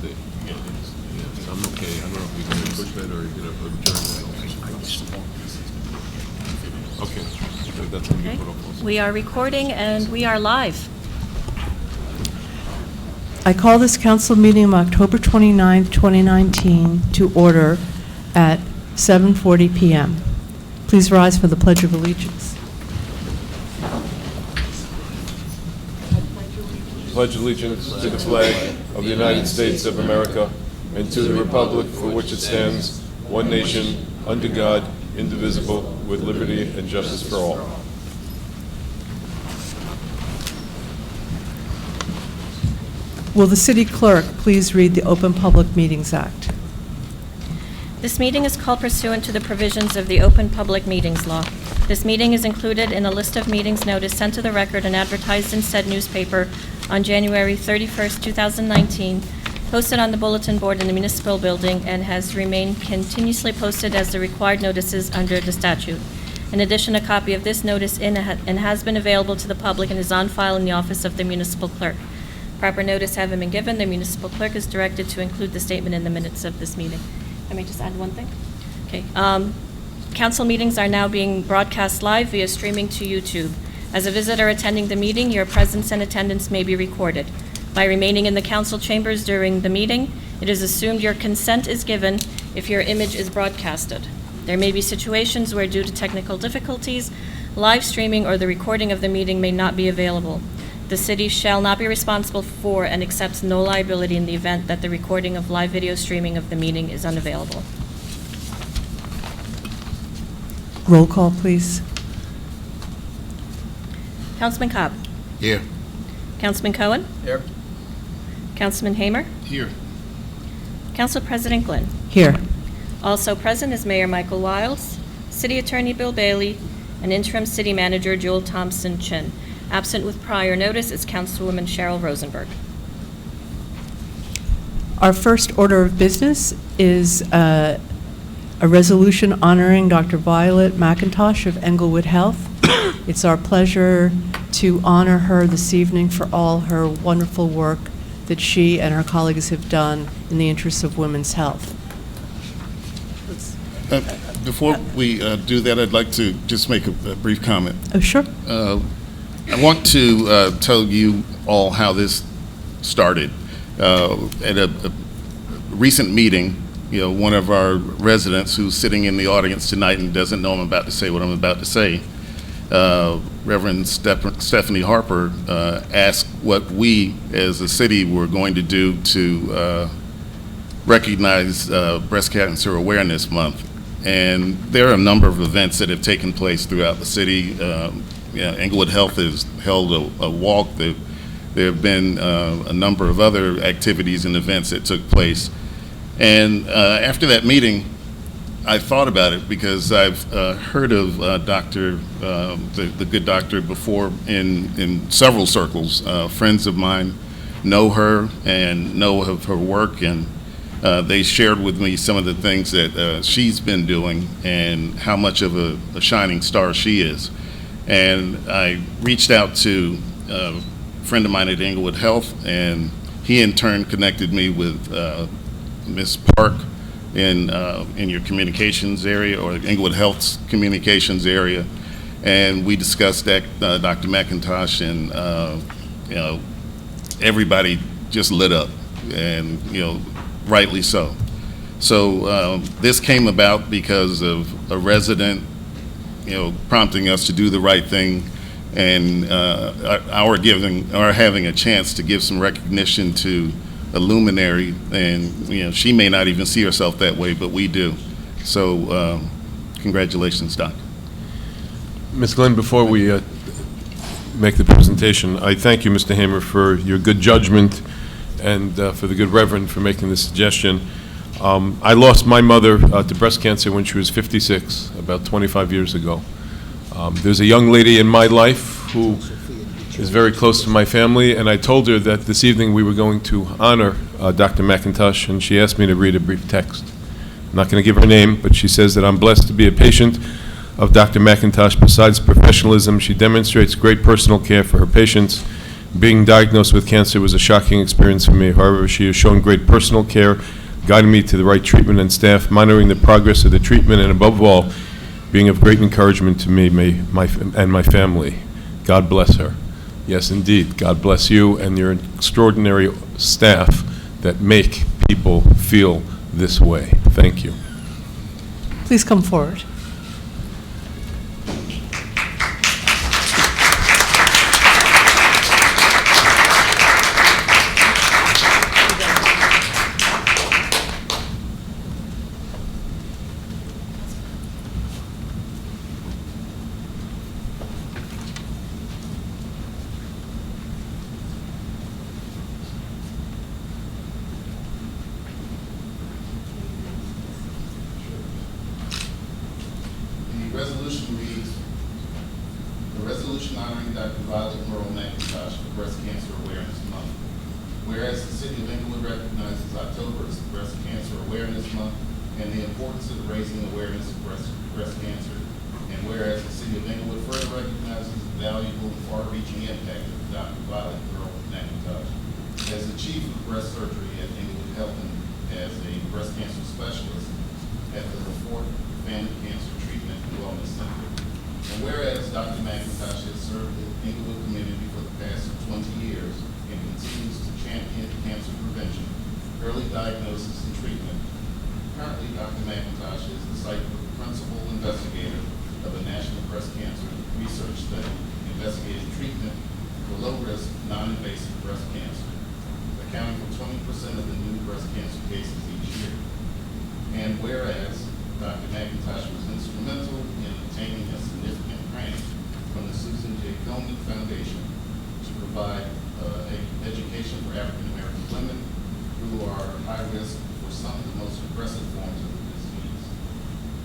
Wednesday. Yeah, so I'm okay. I don't know if you're going to push that or you're going to adjourn that. Okay, so that's going to be put up also. We are recording and we are live. I call this council meeting of October 29, 2019 to order at 7:40 p.m. Please rise for the Pledge of Allegiance. Pledge allegiance to the flag of the United States of America and to the republic for which it stands, one nation, under God, indivisible, with liberty and justice for all. Will the city clerk please read the Open Public Meetings Act? This meeting is called pursuant to the provisions of the Open Public Meetings Law. This meeting is included in a list of meetings notice sent to the record and advertised in said newspaper on January 31st, 2019, posted on the bulletin board in the municipal building, and has remained continuously posted as the required notices under the statute. In addition, a copy of this notice has been available to the public and is on file in the office of the municipal clerk. Proper notice having been given, the municipal clerk is directed to include the statement in the minutes of this meeting. Let me just add one thing. Okay. Council meetings are now being broadcast live via streaming to YouTube. As a visitor attending the meeting, your presence and attendance may be recorded. By remaining in the council chambers during the meeting, it is assumed your consent is given if your image is broadcasted. There may be situations where, due to technical difficulties, live streaming or the recording of the meeting may not be available. The city shall not be responsible for and accepts no liability in the event that the recording of live video streaming of the meeting is unavailable. Roll call, please. Councilman Cobb. Here. Councilman Cohen. Here. Councilman Hamer. Here. Council President Glynn. Here. Also present is Mayor Michael Wiles, City Attorney Bill Bailey, and Interim City Manager Jewel Thompson Chin. Absent with prior notice is Councilwoman Cheryl Rosenberg. Our first order of business is a resolution honoring Dr. Violet McIntosh of Englewood Health. It's our pleasure to honor her this evening for all her wonderful work that she and her colleagues have done in the interests of women's health. Before we do that, I'd like to just make a brief comment. Oh, sure. I want to tell you all how this started. At a recent meeting, one of our residents who's sitting in the audience tonight and doesn't know I'm about to say what I'm about to say, Reverend Stephanie Harper asked what we as a city were going to do to recognize Breast Cancer Awareness Month. And there are a number of events that have taken place throughout the city. Englewood Health has held a walk. There have been a number of other activities and events that took place. And after that meeting, I thought about it because I've heard of the good doctor before in several circles. Friends of mine know her and know of her work, and they shared with me some of the things that she's been doing and how much of a shining star she is. And I reached out to a friend of mine at Englewood Health, and he in turn connected me with Ms. Park in your communications area, or Englewood Health's communications area, and we discussed that, Dr. McIntosh, and everybody just lit up, and rightly so. So this came about because of a resident prompting us to do the right thing, and our having a chance to give some recognition to a luminary, and she may not even see herself that way, but we do. So congratulations, Doc. Ms. Glenn, before we make the presentation, I thank you, Mr. Hamer, for your good judgment and for the good reverend for making this suggestion. I lost my mother to breast cancer when she was 56, about 25 years ago. There's a young lady in my life who is very close to my family, and I told her that this evening we were going to honor Dr. McIntosh, and she asked me to read a brief text. I'm not going to give her name, but she says that I'm blessed to be a patient of Dr. McIntosh. Besides professionalism, she demonstrates great personal care for her patients Being diagnosed with cancer was a shocking experience for me. However, she has shown great personal care, guiding me to the right treatment and staff, monitoring the progress of the treatment, and above all, being of great encouragement to me and my family. God bless her. Yes, indeed, God bless you and your extraordinary staff that make people feel this way. Thank you. Please come forward. The resolution reads, "The resolution honoring Dr. Violet Merle McIntosh for Breast Cancer Awareness Month. Whereas the city of Englewood recognizes October as Breast Cancer Awareness Month and the importance of raising awareness of breast cancer. And whereas the city of Englewood further recognizes the valuable and far-reaching impact of Dr. Violet Merle McIntosh as the chief of breast surgery at Englewood Health and as a breast cancer specialist at the Fort Family Cancer Treatment and Wellness Center. And whereas Dr. McIntosh has served the Englewood community for the past 20 years and continues to champion cancer prevention, early diagnosis, and treatment. Currently, Dr. McIntosh is the site principal investigator of a national breast cancer research study investigating treatment for low-risk, non-invasive breast cancer, accounting for 20% of the new breast cancer cases each year. And whereas Dr. McIntosh was instrumental in obtaining a significant grant from the Susan J. Komen Foundation to provide education for African American women who are high risk for some of the most aggressive forms of the disease.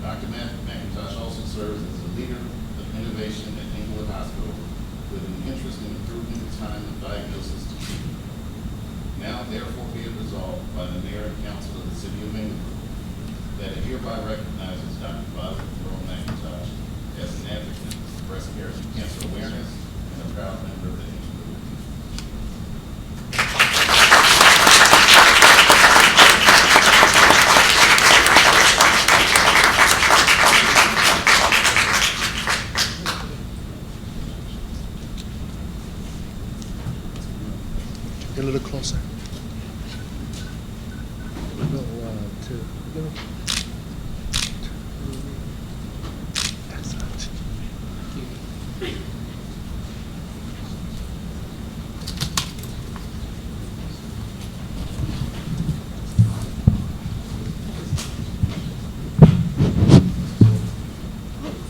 Dr. McIntosh also serves as a leader of innovation at Englewood Hospital with an interest in improving the time of diagnosis to treatment. Now therefore be it resolved by the Mayor and Council of the City of Englewood that it hereby recognizes Dr. Violet Merle McIntosh as an advocate for breast cancer awareness and a proud member of the Englewood community. Get a little closer. Go, 2. Go. Excellent.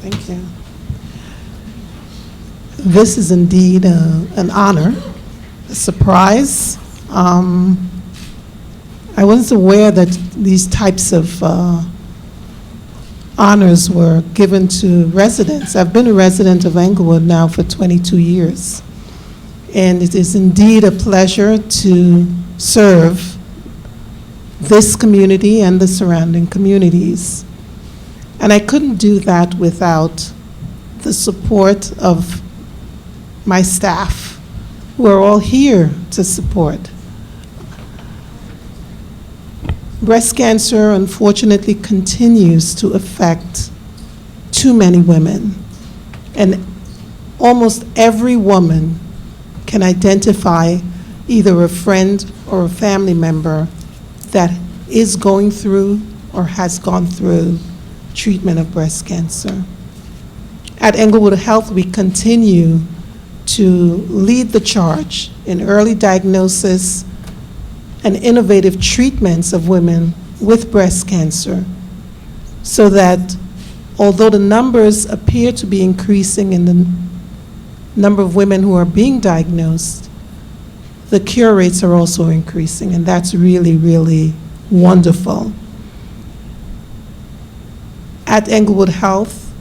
Thank you. This is indeed an honor, a surprise. I wasn't aware that these types of honors were given to residents. I've been a resident of Englewood now for 22 years, and it is indeed a pleasure to serve this community and the surrounding communities. And I couldn't do that without the support of my staff, who are all here to support. Breast cancer, unfortunately, continues to affect too many women. And almost every woman can identify either a friend or a family member that is going through or has gone through treatment of breast cancer. At Englewood Health, we continue to lead the charge in early diagnosis and innovative treatments of women with breast cancer, so that although the numbers appear to be increasing in the number of women who are being diagnosed, the cure rates are also increasing, and that's really, really wonderful. At Englewood Health,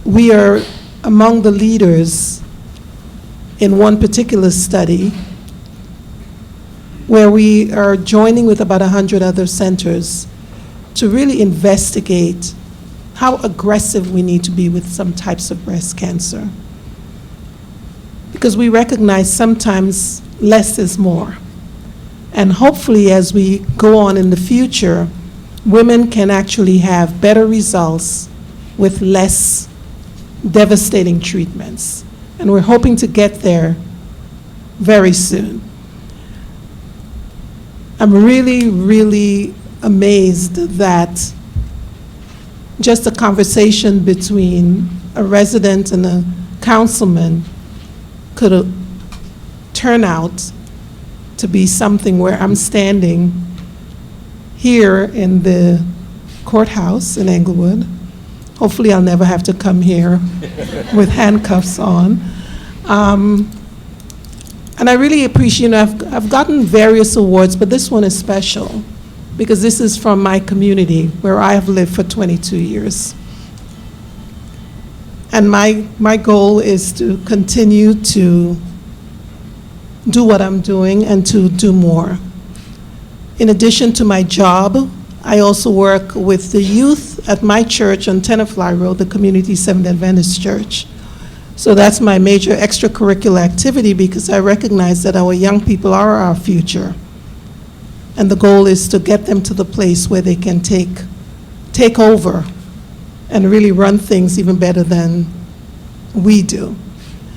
we are among the leaders in one particular study where we are joining with about 100 other centers to really investigate how aggressive we need to be with some types of breast cancer. because we recognize sometimes less is more. And hopefully, as we go on in the future, women can actually have better results with less devastating treatments. And we're hoping to get there very soon. I'm really, really amazed that just a conversation between a resident and a councilman could turn out to be something where I'm standing here in the courthouse in Englewood. Hopefully I'll never have to come here with handcuffs on. And I really appreciate, I've gotten various awards, but this one is special because this is from my community where I have lived for 22 years. And my goal is to continue to do what I'm doing and to do more. In addition to my job, I also work with the youth at my church on Tenafly Road, the Community Seventh Adventist Church. So that's my major extracurricular activity because I recognize that our young people are our future. And the goal is to get them to the place where they can take over and really run things even better than we do.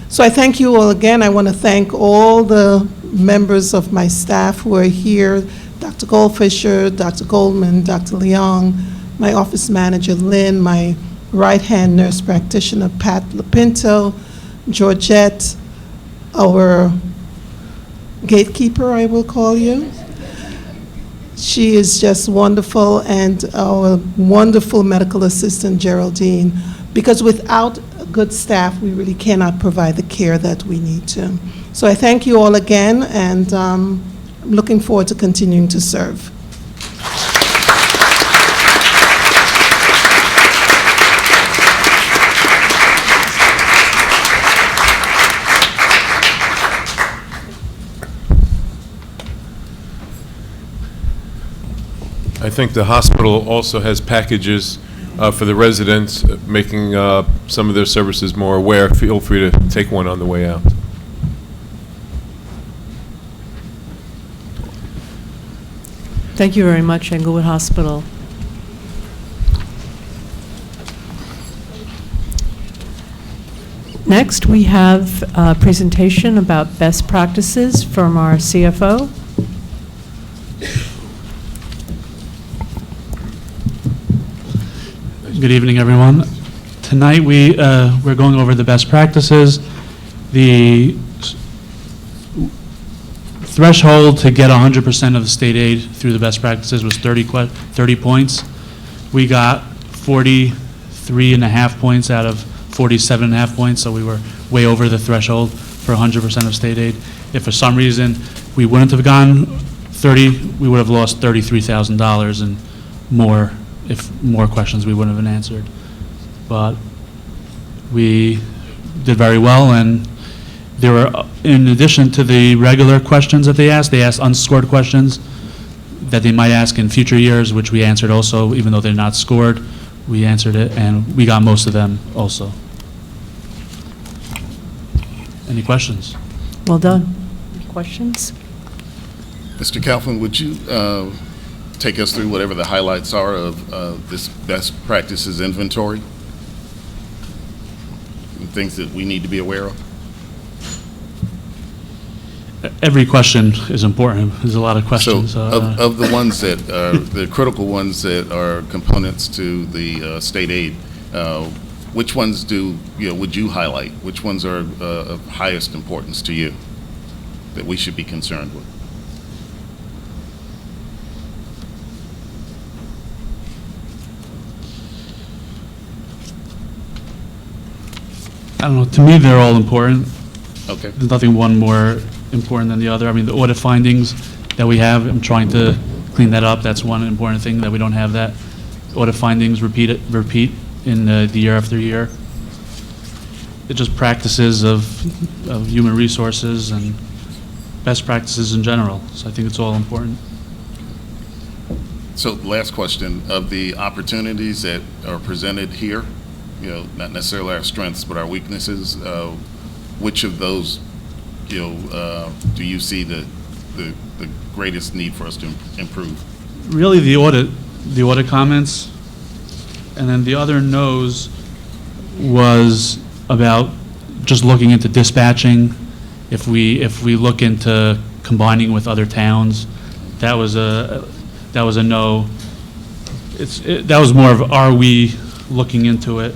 So I thank you all again. I want to thank all the members of my staff who are here, Dr. Goldfisher, Dr. Goldman, Dr. Leong, my office manager, Lynn, my right-hand nurse practitioner, Pat Lapinto, Georgette, our gatekeeper, I will call you. She is just wonderful, and our wonderful medical assistant, Geraldine, because without a good staff, we really cannot provide the care that we need to. So I thank you all again, and I'm looking forward to continuing to serve. I think the hospital also has packages for the residents, making some of their services more aware. Feel free to take one on the way out. Thank you very much, Englewood Hospital. Next, we have a presentation about best practices from our CFO. Good evening, everyone. Tonight we're going over the best practices. The threshold to get 100% of the state aid through the best practices was 30 points. We got 43.5 points out of 47.5 points, so we were way over the threshold for 100% of state aid. If for some reason we wouldn't have gone 30, we would have lost $33,000 and more. If more questions we wouldn't have been answered. But we did very well, and there were, in addition to the regular questions that they asked unscored questions that they might ask in future years, which we answered also, even though they're not scored. We answered it, and we got most of them also. Any questions? Well done. Questions? Mr. Kaufman, would you take us through whatever the highlights are of this best practices inventory? And things that we need to be aware of? Every question is important. There's a lot of questions. So of the ones that are the critical ones that are components to the state aid, which ones would you highlight? Which ones are of highest importance to you that we should be concerned with? I don't know. To me, they're all important. Okay. There's nothing one more important than the other. I mean, the audit findings that we have, I'm trying to clean that up. That's one important thing, that we don't have that. Audit findings repeat in the year after year. It's just practices of human resources and best practices in general. So I think it's all important. So last question, of the opportunities that are presented here, not necessarily our strengths, but our weaknesses, which of those do you see the greatest need for us to improve? Really, the audit comments, and then the other no's was about just looking into dispatching. If we look into combining with other towns, that was a no. That was more of, are we looking into it?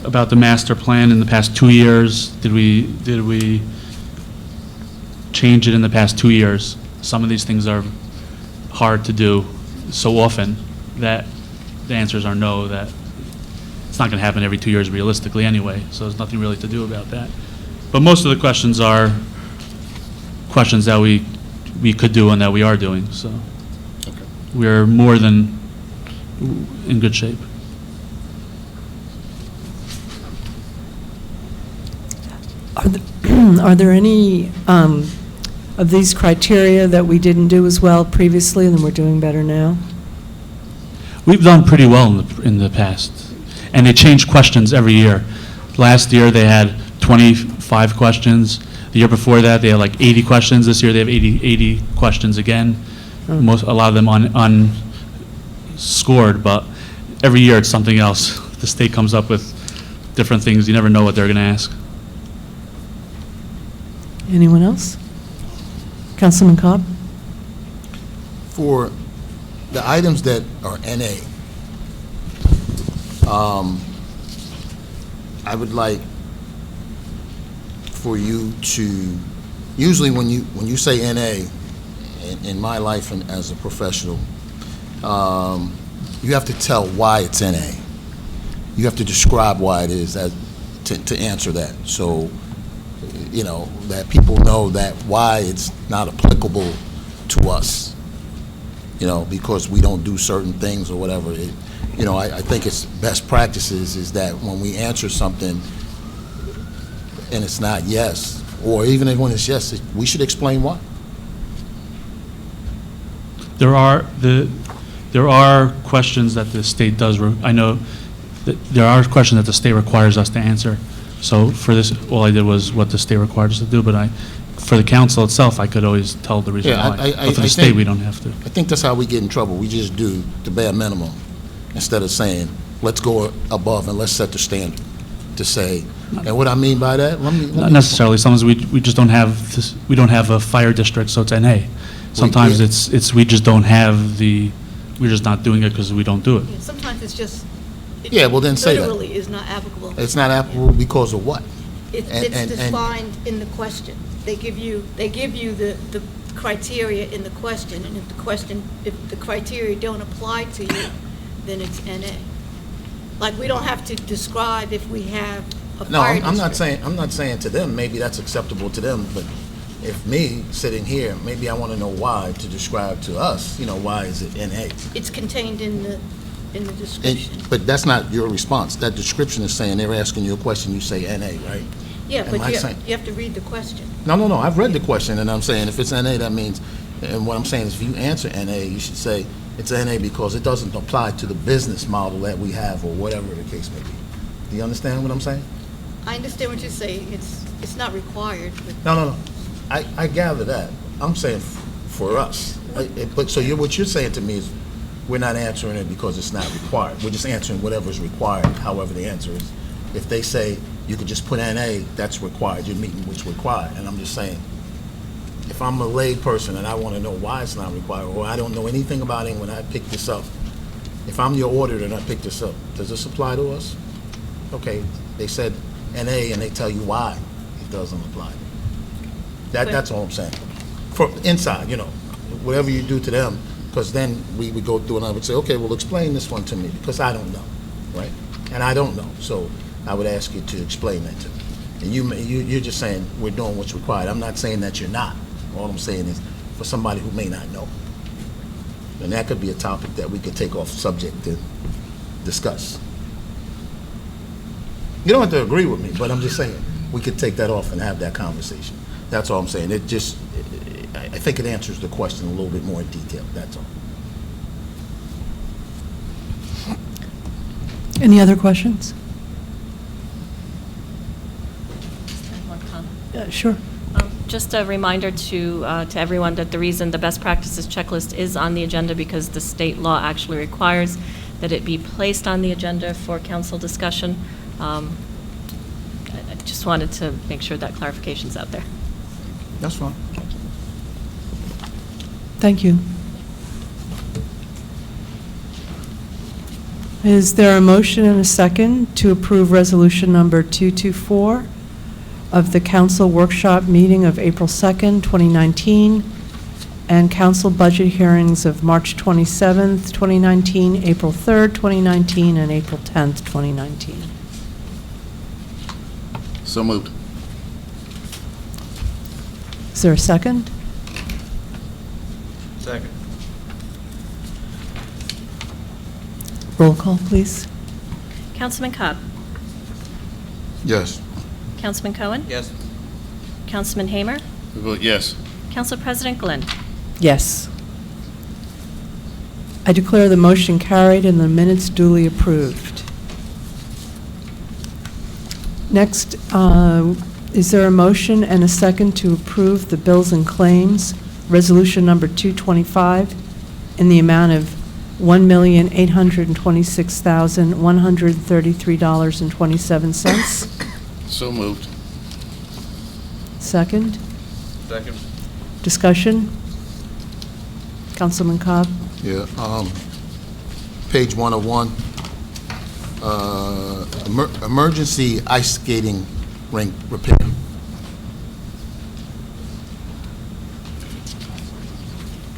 About the master plan in the past 2 years, did we change it in the past 2 years? Some of these things are hard to do so often that the answers are no, that it's not going to happen every 2 years realistically anyway, so there's nothing really to do about that. But most of the questions are questions that we could do and that we are doing, so Okay. we're more than in good shape. Are there any of these criteria that we didn't do as well previously and we're doing better now? We've done pretty well in the past, and they change questions every year. Last year, they had 25 questions. The year before that, they had like 80 questions. This year, they have 80 questions again. A lot of them unscored, but every year it's something else. The state comes up with different things. You never know what they're going to ask. Anyone else? Councilman Cobb? For the items that are NA, I would like for you to, usually when you say NA, in my life and as a professional, you have to tell why it's NA. You have to describe why it is to answer that. So, you know, that people know that why it's not applicable to us, you know, because we don't do certain things or whatever. I think it's best practices is that when we answer something and it's not yes, or even when it's yes, we should explain why. There are questions that the state does. I know that there are questions that the state requires us to answer. So for this, all I did was what the state required us to do. But for the council itself, I could always tell the reason why. But for the state, we don't have to. I think that's how we get in trouble. We just do the bare minimum instead of saying, let's go above and let's set the standard to say. And what I mean by that, Not necessarily. Sometimes we just don't have this, we don't have a fire district, so it's NA. Sometimes it's we just don't have we're just not doing it because we don't do it. Yeah, sometimes it's just. Yeah, well, then say that. Literally is not applicable. It's not applicable because of what? It's defined in the question. They give you the criteria in the question, and if the criteria don't apply to you, then it's NA. Like, we don't have to describe if we have a No, fire I'm not district. saying to them, maybe that's acceptable to them, but if me sitting here, maybe I want to know why to describe to us, why is it NA? It's contained in the description. But that's not your response. That description is saying they're asking you a question, you say NA, right? Yeah, Am but I you saying- have to read the question. No, I've read the question, and I'm saying if it's NA, that means, and what I'm saying is if you answer NA, you should say it's NA because it doesn't apply to the business model that we have or whatever the case may be. Do you understand what I'm saying? I understand what you're saying. It's not required, but No. I gather that. I'm saying for us. But so what you're saying to me is we're not answering it because it's not required. We're just answering whatever is required, however the answer is. If they say you could just put NA, that's required. You're meeting what's required. And I'm just saying, if I'm a lay person and I want to know why it's not required, or I don't know anything about it when I pick this up, if I'm your auditor and I pick this up, does this apply to us? Okay, they said NA and they tell you why it doesn't apply. That's all I'm saying. For inside, whatever you do to them, because then we would go through and I would say, okay, well, explain this one to me, because I don't know, right? And I don't know, so I would ask you to explain that to me. And you're just saying we're doing what's required. I'm not saying that you're not. All I'm saying is for somebody who may not know. And that could be a topic that we could take off subject to discuss. You don't have to agree with me, but I'm just saying we could take that off and have that conversation. That's all I'm saying. I think it answers the question a little bit more in detail, that's all. Any other questions? Sure. Just a reminder to everyone that the reason the best practices checklist is on the agenda because the state law actually requires that it be placed on the agenda for council discussion. I just wanted to make sure that clarification's out there. That's fine. Thank you. Is there a motion and a second to approve resolution number 224 of the council workshop meeting of April 2nd, 2019, and council budget hearings of March 27th, 2019, April 3rd, 2019, and April 10th, 2019? So moved. Is there a second? Second. Roll call, please. Councilman Cobb? Yes. Councilman Cohen? Yes. Councilman Hamer? I vote yes. Council President Glenn? Yes. I declare the motion carried and the minutes duly approved. Next, is there a motion and a second to approve the bills and claims, resolution number 225, in the amount of $1,826,133.27? So moved. Second? Second. Discussion? Councilman Cobb? Yeah, page 101, emergency ice skating rink repair.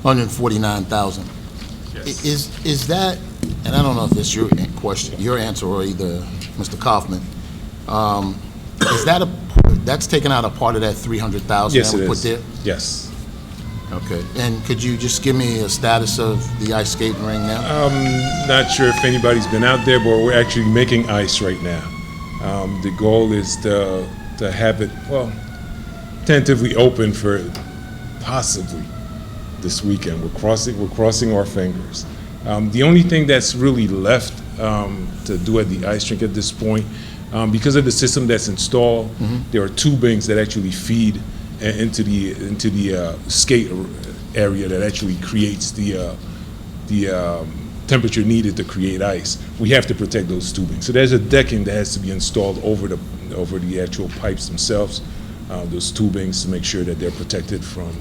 $149,000. Yes. Is that, and I don't know if it's your question, your answer, or either Mr. Kaufman, is that that's taken out a part of that 300,000 Yes, that it we put is. there? Yes. Okay, and could you just give me a status of the ice skating ring now? Not sure if anybody's been out there, but we're actually making ice right now. The goal is to have it, well, tentatively open for possibly this weekend. We're crossing our fingers. The only thing that's really left to do at the ice rink at this point, because of the system that's installed, there are tubings that actually feed into the skate area that actually creates the temperature needed to create ice. We have to protect those tubing. So there's a decking that has to be installed over the actual pipes themselves, those tubings, to make sure that they're protected from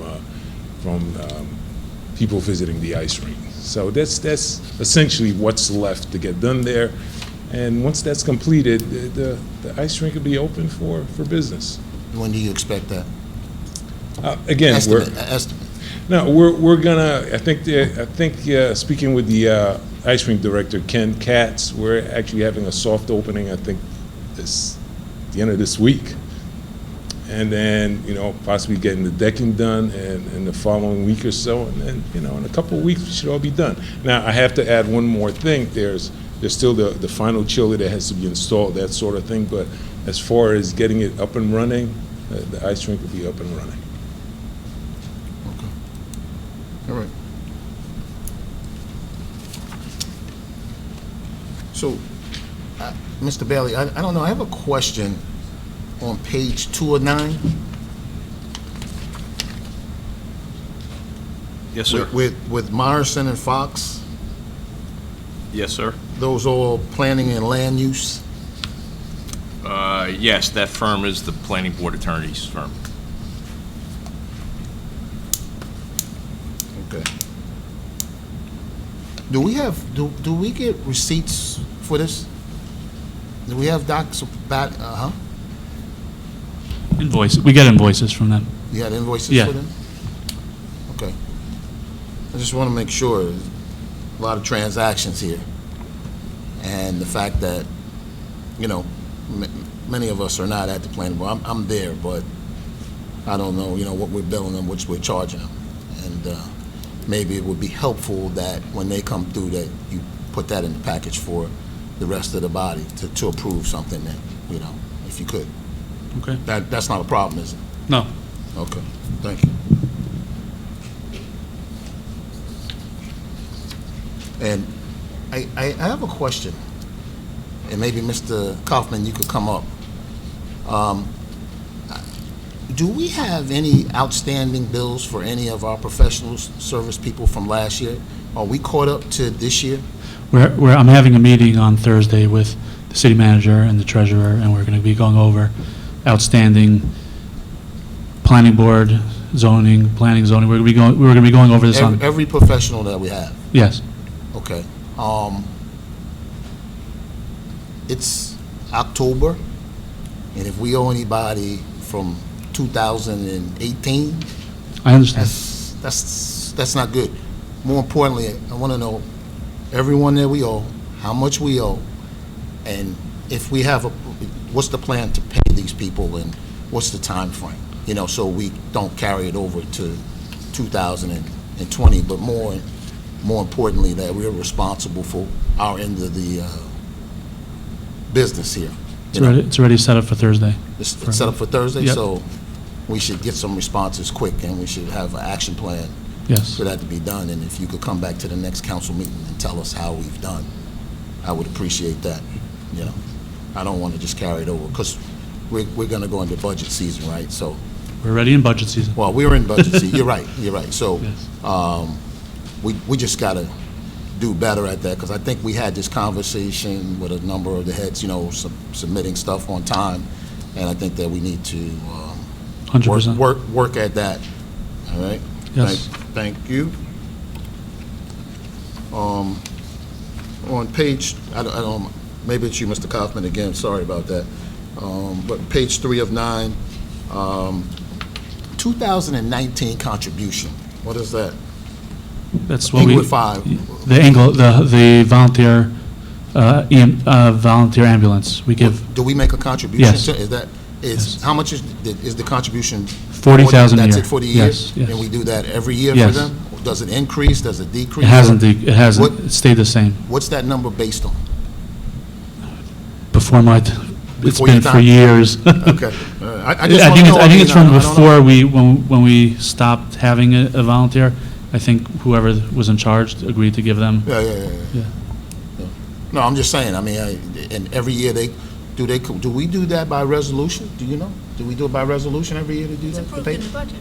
people visiting the ice rink. So that's essentially what's left to get done there. And once that's completed, the ice rink will be open for business. When do you expect that? Again, Estimate. No, we're gonna. I think speaking with the ice rink director Ken Katz, we're actually having a soft opening. I think the end of this week, and then possibly getting the decking done in the following week or so, and then in a couple of weeks we should all be done. Now I have to add one more thing. There's still the final chiller that has to be installed, that sort of thing. But as far as getting it up and running, the ice rink will be up and running. All right. So, Mr. Bailey, I don't know, I have a question on page 2 of 9. Yes, sir. With Myerson and Fox, Yes, sir. those all planning and land use? Yes, that firm is the planning board attorney's firm. Okay. Do we get receipts for this? Do we have docs about, Invoice, we get invoices from them. you had invoices Yeah. for them? Okay. I just want to make sure, there's a lot of transactions here. And the fact that, many of us are not at the planning board. I'm there, but I don't know, what we're billing them, which we're charging them. And maybe it would be helpful that when they come through, that you put that in the package for the rest of the body to approve something that, if you could. Okay. That's not a problem, is it? No. Okay, thank you. And I have a question, and maybe Mr. Kaufman, you could come up. Do we have any outstanding bills for any of our professional service people from last year? Are we caught up to this year? I'm having a meeting on Thursday with the city manager and the treasurer, and we're going to be going over outstanding planning board, zoning, planning, zoning. We're going to be going over this on, Every professional that we have? yes. Okay. It's October, and if we owe anybody from 2018, I understand. that's not good. More importantly, I want to know everyone that we owe, how much we owe, and if we have what's the plan to pay these people, and what's the time frame? You know, so we don't carry it over to 2020, but more importantly, that we're responsible for our end of the business here. It's already set up for Thursday. It's set up for Thursday, Yep. so we should get some responses quick, and we should have an action plan Yes. for that to be done. And if you could come back to the next council meeting and tell us how we've done, I would appreciate that. You know, I don't want to just carry it over, because we're going to go into budget season, right? So, We're already in budget season. well, we're in budget season. You're right. So, Yes. we just got to do better at that, because I think we had this conversation with a number of the heads, you know, submitting stuff on time, and I think that we need to 100%. work at that. All right. Yes. Thank you. On page, I don't, maybe it's you, Mr. Kaufman, again. Sorry about that. But page 3 of 9, 2019 contribution. What is that? That's what we. Englewood 5. The volunteer, volunteer ambulance. We give Do we make a contribution? Yes. Is that, Yes. how much is the contribution? 40,000 a year. That's it for the year? Yes, yes. And we do that every year for Yes. them? Does it increase? Does it decrease? It hasn't. It hasn't. What- It stayed the same. What's that number based on? Before my. It's Before been your for time? years. Okay. I think it's from before when we stopped having a volunteer. I think whoever was in charge agreed to give them. Yeah. Yeah. No, I'm just saying, I mean, and every year do we do that by resolution? Do you know? Do we do it by resolution every year to do It's that? to approved pay? in the budget.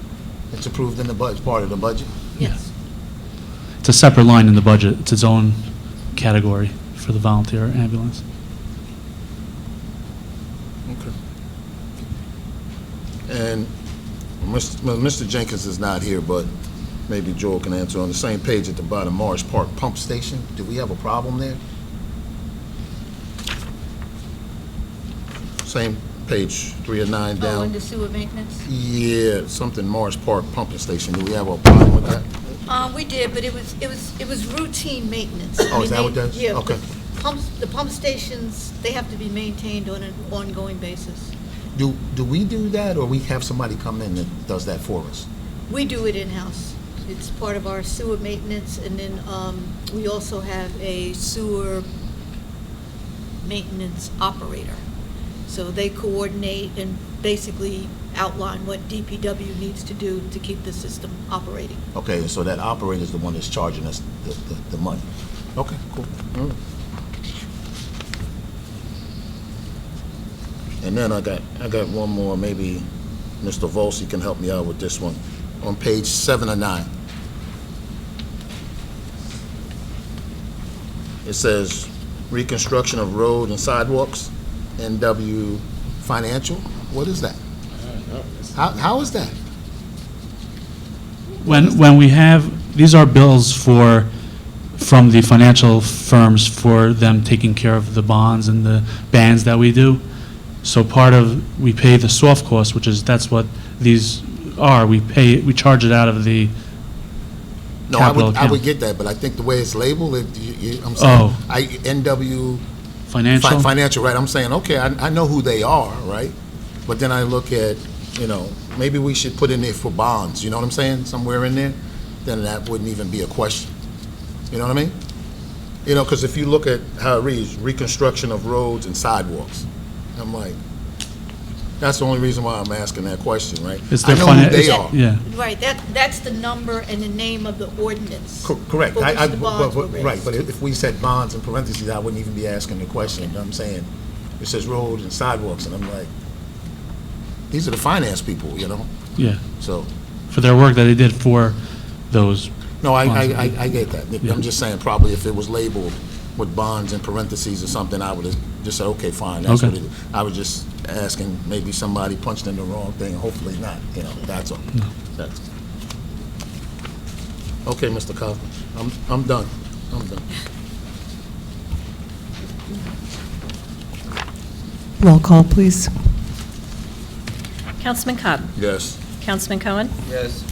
It's approved in the budget, part of the budget? Yes. It's a separate line in the budget. It's its own category for the volunteer ambulance. Okay. And Mr. Jenkins is not here, but maybe Joel can answer. On the same page at the bottom, Morris Park Pump Station, do we have a problem there? Same page, 3 of 9 Oh, down. under sewer maintenance? Yeah, something Morris Park Pumping Station, do we have a problem with that? We did, but it was routine maintenance. Oh, is that what that is? Yeah. Okay. The pump stations, they have to be maintained on an ongoing basis. Do we do that, or we have somebody come in that does that for us? We do it in-house. It's part of our sewer maintenance, and then we also have a sewer maintenance operator. So they coordinate and basically outline what DPW needs to do to keep the system operating. Okay, so that operator is the one that's charging us the money. Okay, cool. All right. And then I got one more, maybe Mr. Volsi can help me out with this one. On page 7 of 9. It says reconstruction of road and sidewalks, NW Financial. What is that? How is that? When we have, these are bills from the financial firms for them taking care of the bonds and the bans that we do. So we pay the soft cost, that's what these are. We charge it out of the No, capital I would account. get that, but I think the way it's labeled, I'm saying, Oh. NW Financial? Financial, right? I'm saying, okay, I know who they are, right? But then I look at, maybe we should put in there for bonds, you know what I'm saying? Somewhere in there, then that wouldn't even be a question. You know what I mean? Because if you look at how it reads, reconstruction of roads and sidewalks, I'm like, that's the only reason why I'm asking that question, right? It's I their know who finan- they it's- are. Yeah. Right, that's the number and the name of the ordinance. Correct. For which the bonds were raised. Right, but if we said bonds in parentheses, I wouldn't even be asking the question. You know what I'm saying? It says roads and sidewalks, and I'm like, these are the finance people, you know? Yeah, So, for their work that they did for those. no, I bonds. get that. Yeah. I'm just saying, probably if it was labeled with bonds in parentheses or something, I would have just said, okay, fine, that's Okay. what it is. I was just asking, maybe somebody punched in the wrong thing, hopefully not, you know, that's all. No. That's. Okay, Mr. Cobb, I'm done. I'm done. Roll call, please. Councilman Cobb? Yes. Councilman Cohen? Yes.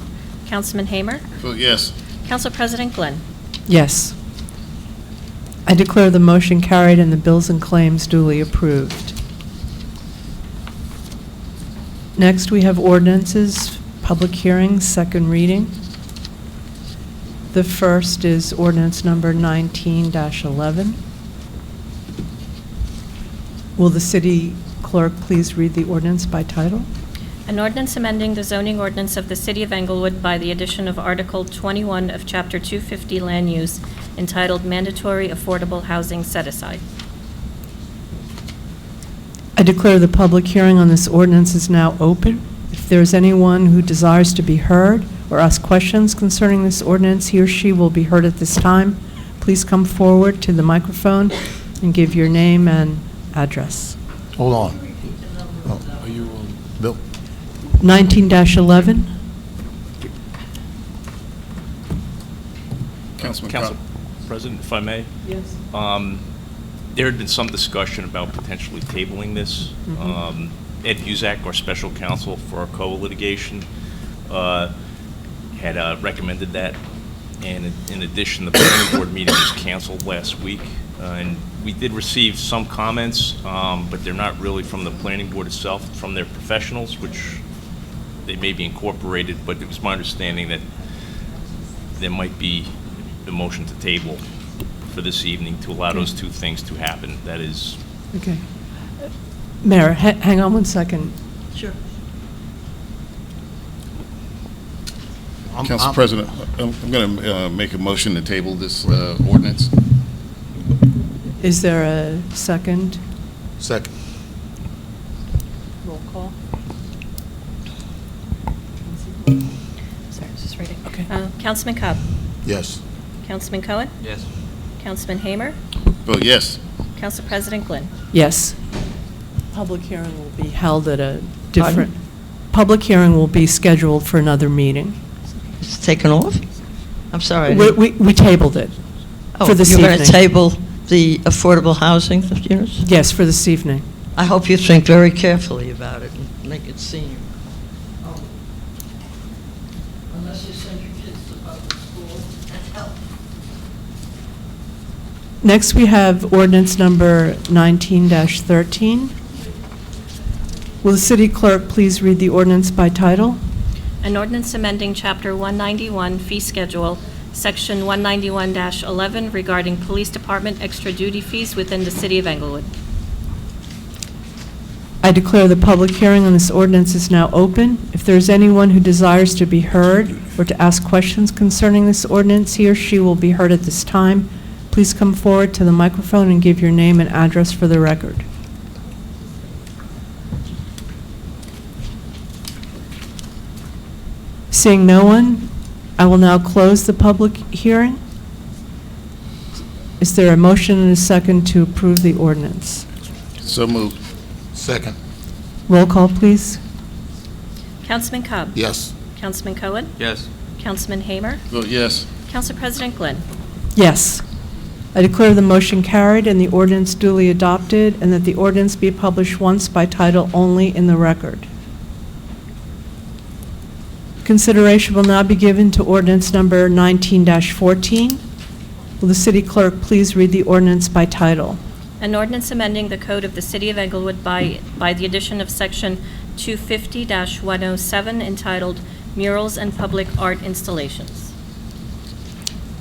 Councilman Hamer? Vote yes. Council President Glenn? Yes. I declare the motion carried and the bills and claims duly approved. Next, we have ordinances, public hearings, second reading. The first is ordinance number 19-11. Will the city clerk please read the ordinance by title? An ordinance amending the zoning ordinance of the City of Englewood by the addition of Article 21 of Chapter 250 Land Use entitled Mandatory Affordable Housing Set-Aside. I declare the public hearing on this ordinance is now open. If there is anyone who desires to be heard or ask questions concerning this ordinance, he or she will be heard at this time. Please come forward to the microphone and give your name and address. Hold on. Are you, Bill? 19-11. Councilman Council Cobb. President, if I may, Yes. there had been some discussion about potentially tabling this. Ed Buzak, our special counsel for our COA litigation, had recommended that. And in addition, the planning board meeting was canceled last week. And we did receive some comments, but they're not really from the planning board itself, from their professionals, which they may be incorporated, but it was my understanding that there might be the motion to table for this evening to allow those two things to happen. That is, Okay. Mayor, hang on one second. Sure. Council President, I'm going to make a motion to table this ordinance. Is there a second? Second. Roll call. Sorry, I was just reading. Okay. Councilman Cobb? Yes. Councilman Cohen? Yes. Councilman Hamer? Vote yes. Council President Glenn? Yes. Public hearing will be held at a different, public hearing will be scheduled for another meeting. It's taken off? I'm sorry. I We didn't- we tabled it Oh, for this you're going to evening. table the affordable housing units? Yes, for this evening. I hope you think very carefully about it and make it senior. Unless you send your kids to public school, that helps. Next, we have ordinance number 19-13. Will the city clerk please read the ordinance by title? An ordinance amending Chapter 191 Fee Schedule, Section 191-11 regarding Police Department extra duty fees within the City of Englewood. I declare the public hearing on this ordinance is now open. If there is anyone who desires to be heard or to ask questions concerning this ordinance, he or she will be heard at this time. Please come forward to the microphone and give your name and address for the record. Seeing no one, I will now close the public hearing. Is there a motion and a second to approve the ordinance? So moved. Second. Roll call, please. Councilman Cobb? Yes. Councilman Cohen? Yes. Councilman Hamer? Vote yes. Council President Glenn? Yes. I declare the motion carried and the ordinance duly adopted, and that the ordinance be published once by title only in the record. Consideration will now be given to ordinance number 19-14. Will the city clerk please read the ordinance by title? An ordinance amending the code of the City of Englewood by the addition of Section 250-107 entitled Murals and Public Art Installations.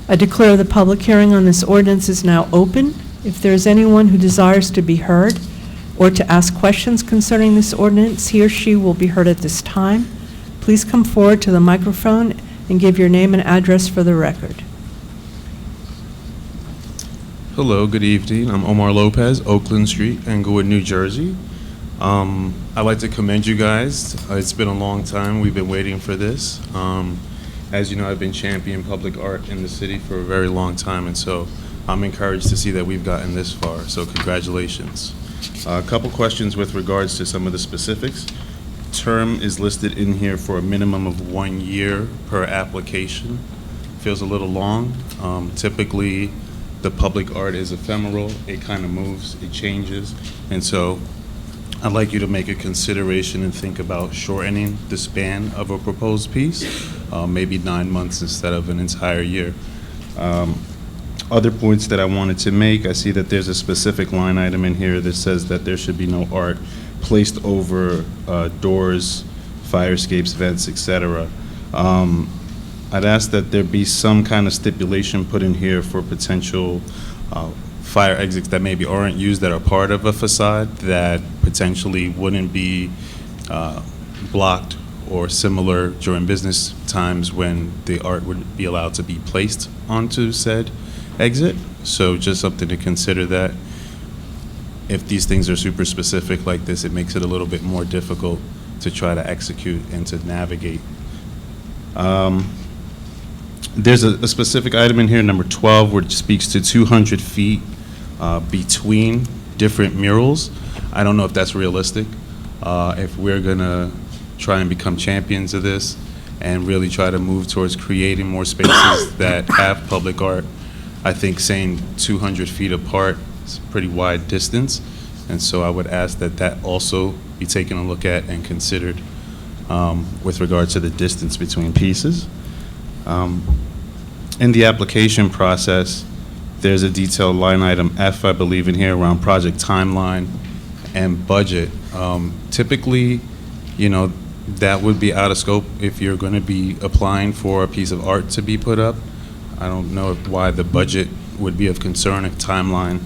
I declare the public hearing on this ordinance is now open. If there is anyone who desires to be heard or to ask questions concerning this ordinance, he or she will be heard at this time. Please come forward to the microphone and give your name and address for the record. Hello, good evening. I'm Omar Lopez, Oakland Street, Englewood, New Jersey. I'd like to commend you guys. It's been a long time. We've been waiting for this. As you know, I've been championing public art in the city for a very long time, and so I'm encouraged to see that we've gotten this far, so congratulations. A couple questions with regards to some of the specifics. Term is listed in here for a minimum of 1 year per application. Feels a little long. Typically, the public art is ephemeral. It kind of moves, it changes, and so I'd like you to make a consideration and think about shortening the span of a proposed piece, maybe 9 months instead of an entire year. Other points that I wanted to make, I see that there's a specific line item in here that says that there should be no art placed over doors, fire escapes, vents, etc. I'd ask that there be some kind of stipulation put in here for potential fire exits that maybe aren't used that are part of a facade that potentially wouldn't be blocked or similar during business times when the art would be allowed to be placed onto said exit. So just something to consider, that if these things are super specific like this, it makes it a little bit more difficult to try to execute and to navigate. There's a specific item in here, number 12, which speaks to 200 feet between different murals. I don't know if that's realistic. If we're gonna try and become champions of this and really try to move towards creating more spaces that have public art, I think saying 200 feet apart is a pretty wide distance. And so I would ask that that also be taken a look at and considered with regard to the distance between pieces. In the application process, there's a detailed line item F, I believe, in here around project timeline and budget. Typically, you know, that would be out of scope if you're going to be applying for a piece of art to be put up. I don't know why the budget would be of concern if timeline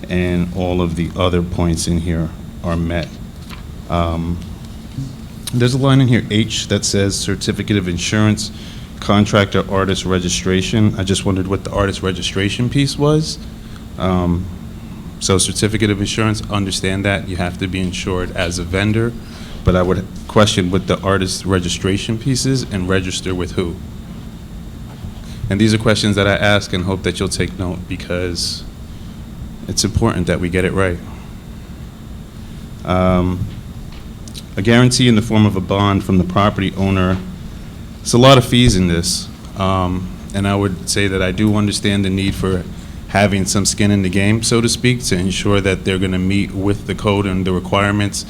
and all of the other points in here are met. There's a line in here, H, that says certificate of insurance, contractor artist registration. I just wondered what the artist registration piece was. So certificate of insurance, understand that you have to be insured as a vendor, but I would question what the artist registration piece is and register with who. And these are questions that I ask and hope that you'll take note, because it's important that we get it right. A guarantee in the form of a bond from the property owner. It's a lot of fees in this, and I would say that I do understand the need for having some skin in the game, so to speak, to ensure that they're going to meet with the code and the requirements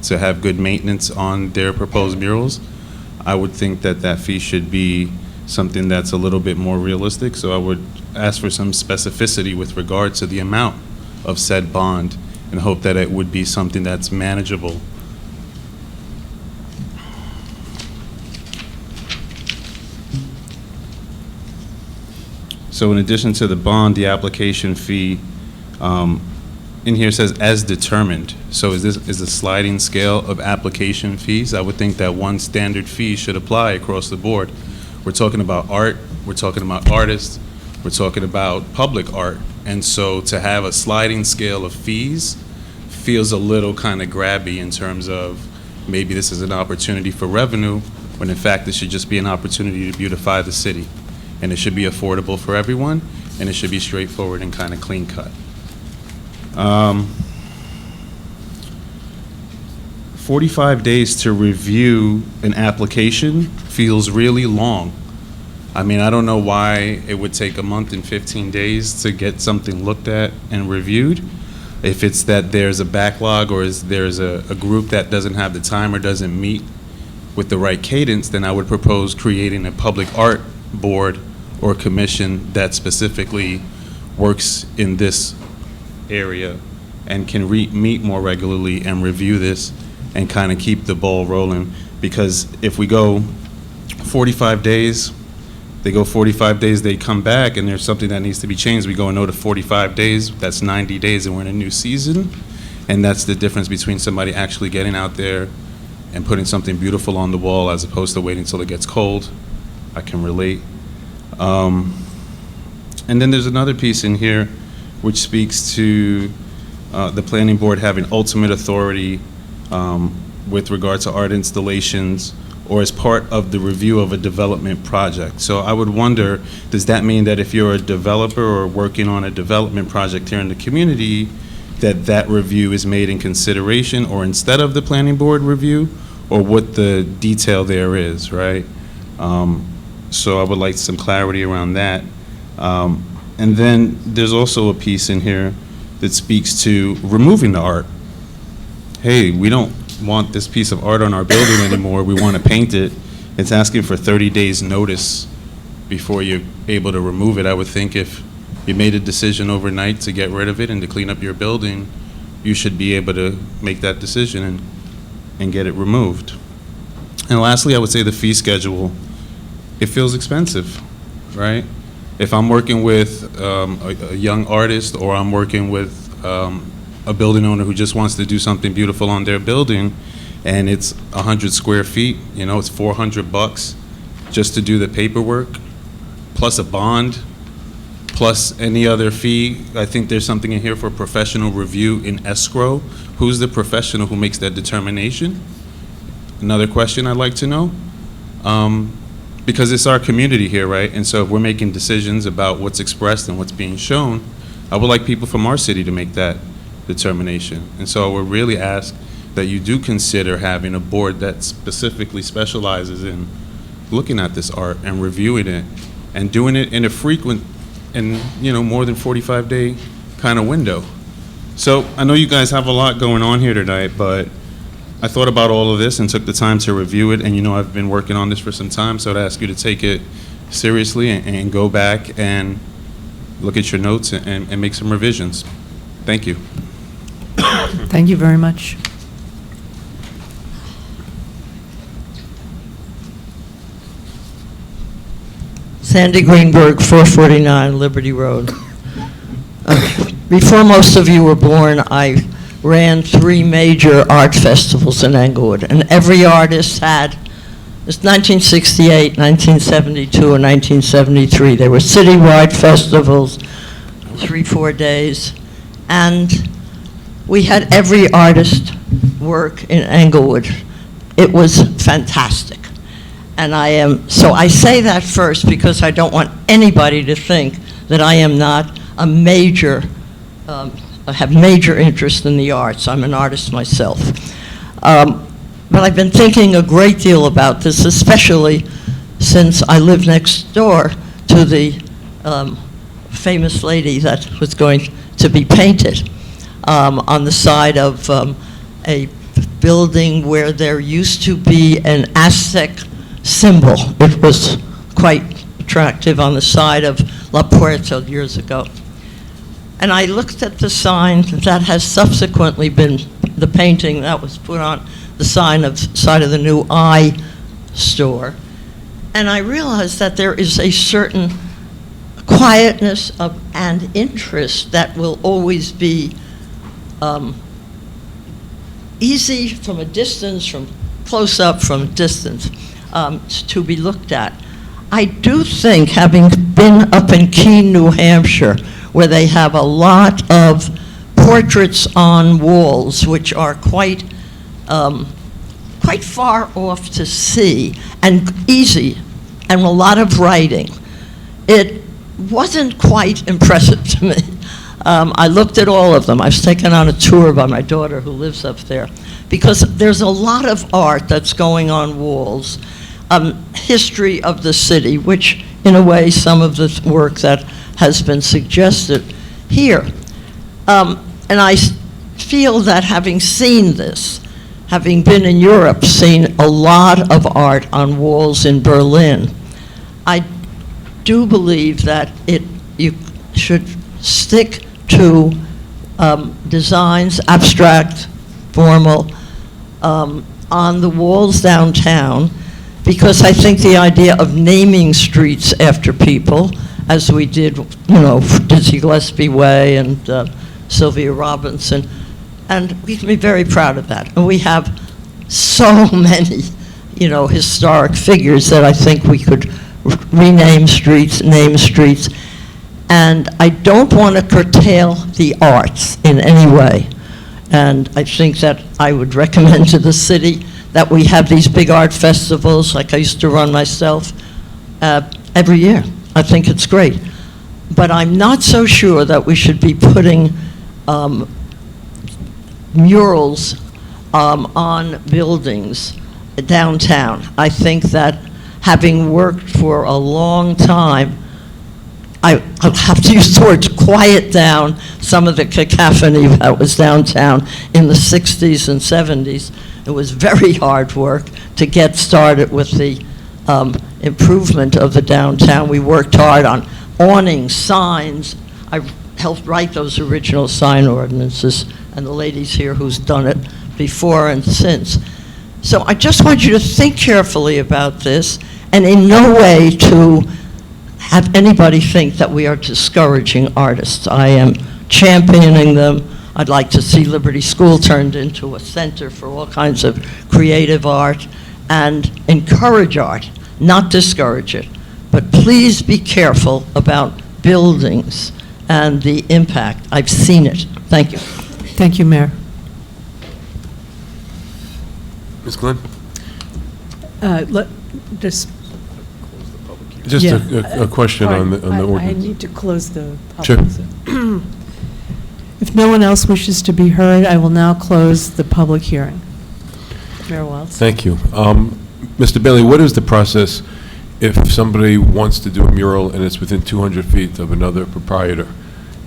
to have good maintenance on their proposed murals. I would think that that fee should be something that's a little bit more realistic, so I would ask for some specificity with regard to the amount of said bond and hope that it would be something that's manageable. So in addition to the bond, the application fee in here says as determined. So is a sliding scale of application fees? I would think that one standard fee should apply across the board. We're talking about art, we're talking about artists, we're talking about public art. And so to have a sliding scale of fees feels a little kind of grabby in terms of maybe this is an opportunity for revenue, when in fact this should just be an opportunity to beautify the city. And it should be affordable for everyone, and it should be straightforward and kind of clean cut. 45 days to review an application feels really long. I mean, I don't know why it would take a month and 15 days to get something looked at and reviewed. If it's that there's a backlog or there's a group that doesn't have the time or doesn't meet with the right cadence, then I would propose creating a public art board or commission that specifically works in this area and can meet more regularly and review this and kind of keep the ball rolling. Because if we go 45 days, they go 45 days, they come back and there's something that needs to be changed, we go another 45 days, that's 90 days and we're in a new season. And that's the difference between somebody actually getting out there and putting something beautiful on the wall as opposed to waiting until it gets cold. I can relate. And then there's another piece in here which speaks to the planning board having ultimate authority with regard to art installations or as part of the review of a development project. So I would wonder, does that mean that if you're a developer or working on a development project here in the community, that review is made in consideration or instead of the planning board review, or what the detail there is, right? So I would like some clarity around that. And then there's also a piece in here that speaks to removing the art. Hey, we don't want this piece of art on our building anymore, we want to paint it. It's asking for 30 days notice before you're able to remove it. I would think if you made a decision overnight to get rid of it and to clean up your building, you should be able to make that decision and get it removed. And lastly, I would say the fee schedule. It feels expensive, right? If I'm working with a young artist, or I'm working with a building owner who just wants to do something beautiful on their building, and it's 100 square feet, you know, it's $400 just to do the paperwork, plus a bond, plus any other fee. I think there's something in here for professional review in escrow. Who's the professional who makes that determination? Another question I'd like to know. Because it's our community here, right? And so if we're making decisions about what's expressed and what's being shown, I would like people from our city to make that determination. And so I would really ask that you do consider having a board that specifically specializes in looking at this art and reviewing it and doing it in a frequent and, you know, more than 45-day kind of window. So I know you guys have a lot going on here tonight, but I thought about all of this and took the time to review it, and you know I've been working on this for some time, so I'd ask you to take it seriously and go back and look at your notes and make some revisions. Thank you. Thank you very much. Sandy Greenberg, 449 Liberty Road. Before most of you were born, I ran 3 major art festivals in Englewood, and every artist had, it's 1968, 1972, and 1973. They were citywide festivals, 3-4 days, and we had every artist work in Englewood. It was fantastic. And so I say that first because I don't want anybody to think that I am not a major, I have major interest in the arts. I'm an artist myself. But I've been thinking a great deal about this, especially since I live next door to the famous lady that was going to be painted on the side of a building where there used to be an Aztec symbol. It was quite attractive on the side of La Puerta years ago. And I looked at the sign that has subsequently been, the painting that was put on the side of the new I store. And I realized that there is a certain quietness and interest that will always be easy from a distance, from close up, from a distance, to be looked at. I do think, having been up in Keene, New Hampshire, where they have a lot of portraits on walls, which are quite far off to see and easy, and a lot of writing, it wasn't quite impressive to me. I looked at all of them. I was taken on a tour by my daughter who lives up there, because there's a lot of art that's going on walls. History of the city, which in a way some of the work that has been suggested here. And I feel that having seen this, having been in Europe, seen a lot of art on walls in Berlin, I do believe that you should stick to designs, abstract, formal, on the walls downtown, because I think the idea of naming streets after people, as we did, you know, Dizzy Gillespie Way and Sylvia Robinson, and we can be very proud of that. And we have so many, you know, historic figures that I think we could rename streets, name streets. And I don't want to curtail the arts in any way. And I think that I would recommend to the city that we have these big art festivals, like I used to run myself, every year. I think it's great. But I'm not so sure that we should be putting murals on buildings downtown. I think that having worked for a long time, I'll have to use the word to quiet down some of the cacophony that was downtown in the 60s and 70s. It was very hard work to get started with the improvement of the downtown. We worked hard on awnings, signs. I helped write those original sign ordinances, and the ladies here who's done it before and since. So I just want you to think carefully about this, and in no way to have anybody think that we are discouraging artists. I am championing them. I'd like to see Liberty School turned into a center for all kinds of creative art, and encourage art, not discourage it. But please be careful about buildings and the impact. I've seen it. Thank you. Thank you, Mayor. Ms. Glenn? Just Just Yeah. a question on the I ordinance. need to close the Sure. public. If no one else wishes to be heard, I will now close the public hearing. Mayor Wells. Thank you. Mr. Bailey, what is the process if somebody wants to do a mural and it's within 200 feet of another proprietor?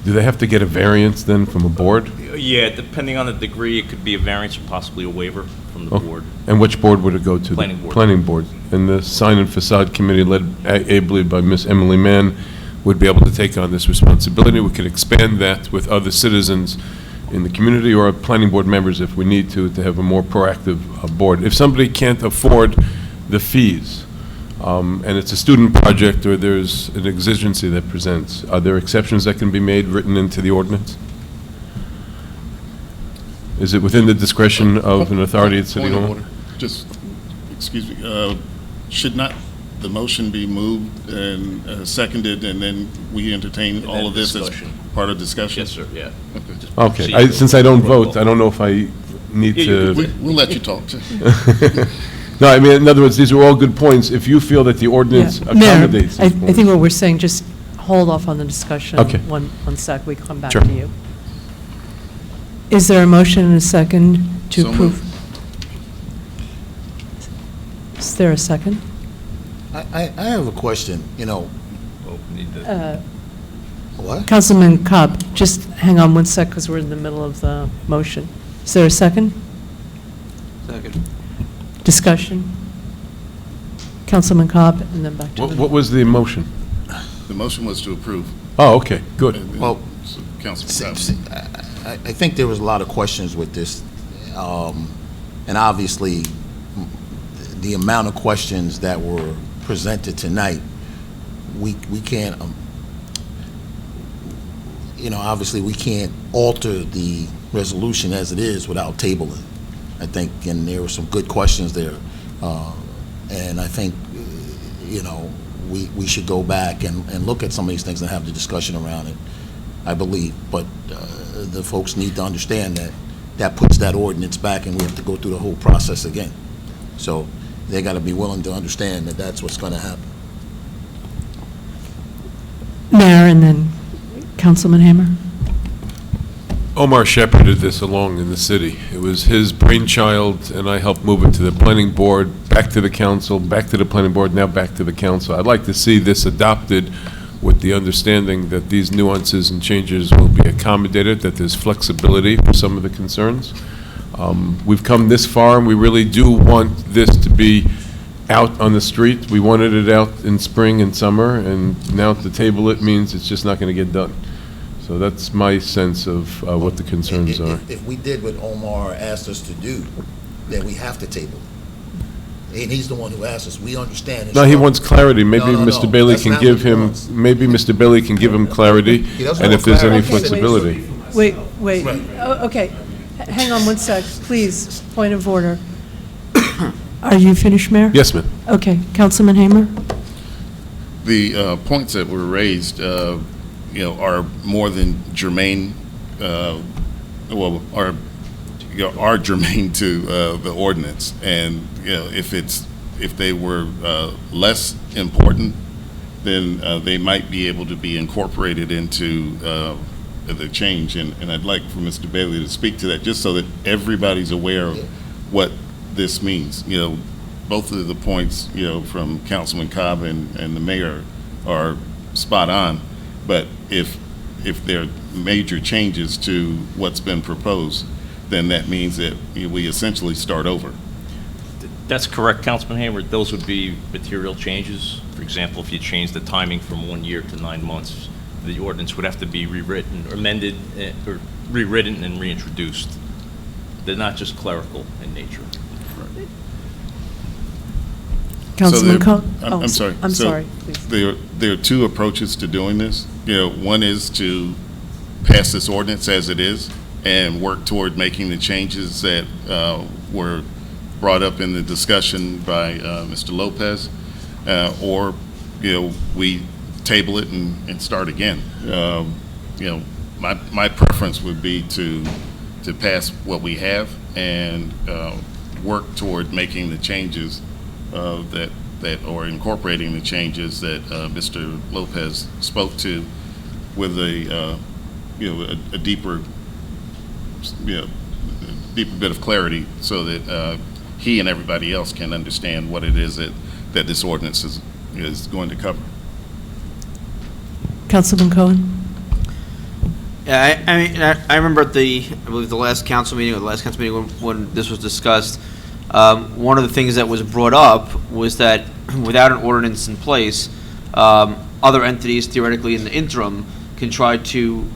Do they have to get a variance then from a board? Yeah, depending on the degree, it could be a variance or possibly a waiver from the Oh, board. And which board would it go to? Planning board. Planning board. And the sign and facade committee led ably by Miss Emily Mann would be able to take on this responsibility. We could expand that with other citizens in the community or planning board members if we need to have a more proactive board. If somebody can't afford the fees, and it's a student project or there's an exigency that presents, are there exceptions that can be made written into the ordinance? Is it within the discretion of an authority at City Point of Hall? order. Just, excuse me, should not the motion be moved and seconded, and then we entertain And all then of this as discussion. part of discussion? Yes, sir, yeah. Just Okay, proceed. since I don't vote, I don't know if I need Yeah, you to... We'll let you talk. No, I mean, in other words, these are all good points. If you feel that the ordinance Yeah. Mayor, accommodates I these points. think what we're saying, just hold off on the discussion. Okay. One sec, we come back Sure. to you. Is there a motion and a second to So approve? moved. Is there a second? I have a question, you know, Oh, we need to- what? Councilman Cobb, just hang on one sec, because we're in the middle of the motion. Is there a second? Second. Discussion? Councilman Cobb, and then back to the... What was the motion? The motion was to approve. Oh, okay, good. Well, So, Councilman Cobb. I think there was a lot of questions with this, and obviously, the amount of questions that were presented tonight, we can't, obviously, we can't alter the resolution as it is without tabling. I think, and there were some good questions there, and I think, we should go back and look at some of these things and have the discussion around it, I believe. But the folks need to understand that that puts that ordinance back, and we have to go through the whole process again. So they got to be willing to understand that that's what's going to happen. Mayor, and then Councilman Hamer. Omar shepherded this along in the city. It was his brainchild, and I helped move it to the planning board, back to the council, back to the planning board, now back to the council. I'd like to see this adopted with the understanding that these nuances and changes will be accommodated, that there's flexibility for some of the concerns. We've come this far, and we really do want this to be out on the street. We wanted it out in spring and summer, and now to table it means it's just not going to get done. So that's my sense of what the concerns are. If we did what Omar asked us to do, then we have to table it. And he's the one who asked us. We understand. his No, he struggle. wants clarity. Maybe No, Mr. no, Bailey that's can not give what he him, wants. maybe Mr. Bailey can give him clarity, He doesn't and want if there's any clarity. flexibility. Wait. Right. Oh, okay. Hang on one sec, please. Point of order. Are you finished, Mayor? Yes, ma'am. Okay. Councilman Hamer? The points that were raised, are more than germane, are are germane to the ordinance. And, if they were less important, then they might be able to be incorporated into the change. And I'd like for Mr. Bailey to speak to that, just so that everybody's aware of what this means. Both of the points, from Councilman Cobb and the mayor are spot on, but if there are major changes to what's been proposed, then that means that we essentially start over. That's correct, Councilman Hamer. Those would be material changes. For example, if you change the timing from 1 year to 9 months, the ordinance would have to be rewritten, or amended, or rewritten and reintroduced. They're not just clerical in nature. Councilman Cohn? I'm sorry. I'm So sorry, please. There are two approaches to doing this. One is to pass this ordinance as it is and work toward making the changes that were brought up in the discussion by Mr. Lopez, or we table it and start again. My preference would be to pass what we have and work toward making the changes or incorporating the changes that Mr. Lopez spoke to, with a deeper bit of clarity, so that he and everybody else can understand what it is that this ordinance is going to cover. Councilman Cohen? Yeah, I mean, I remember at I believe the last council meeting, when this was discussed, one of the things that was brought up was that without an ordinance in place, other entities theoretically in the interim can try to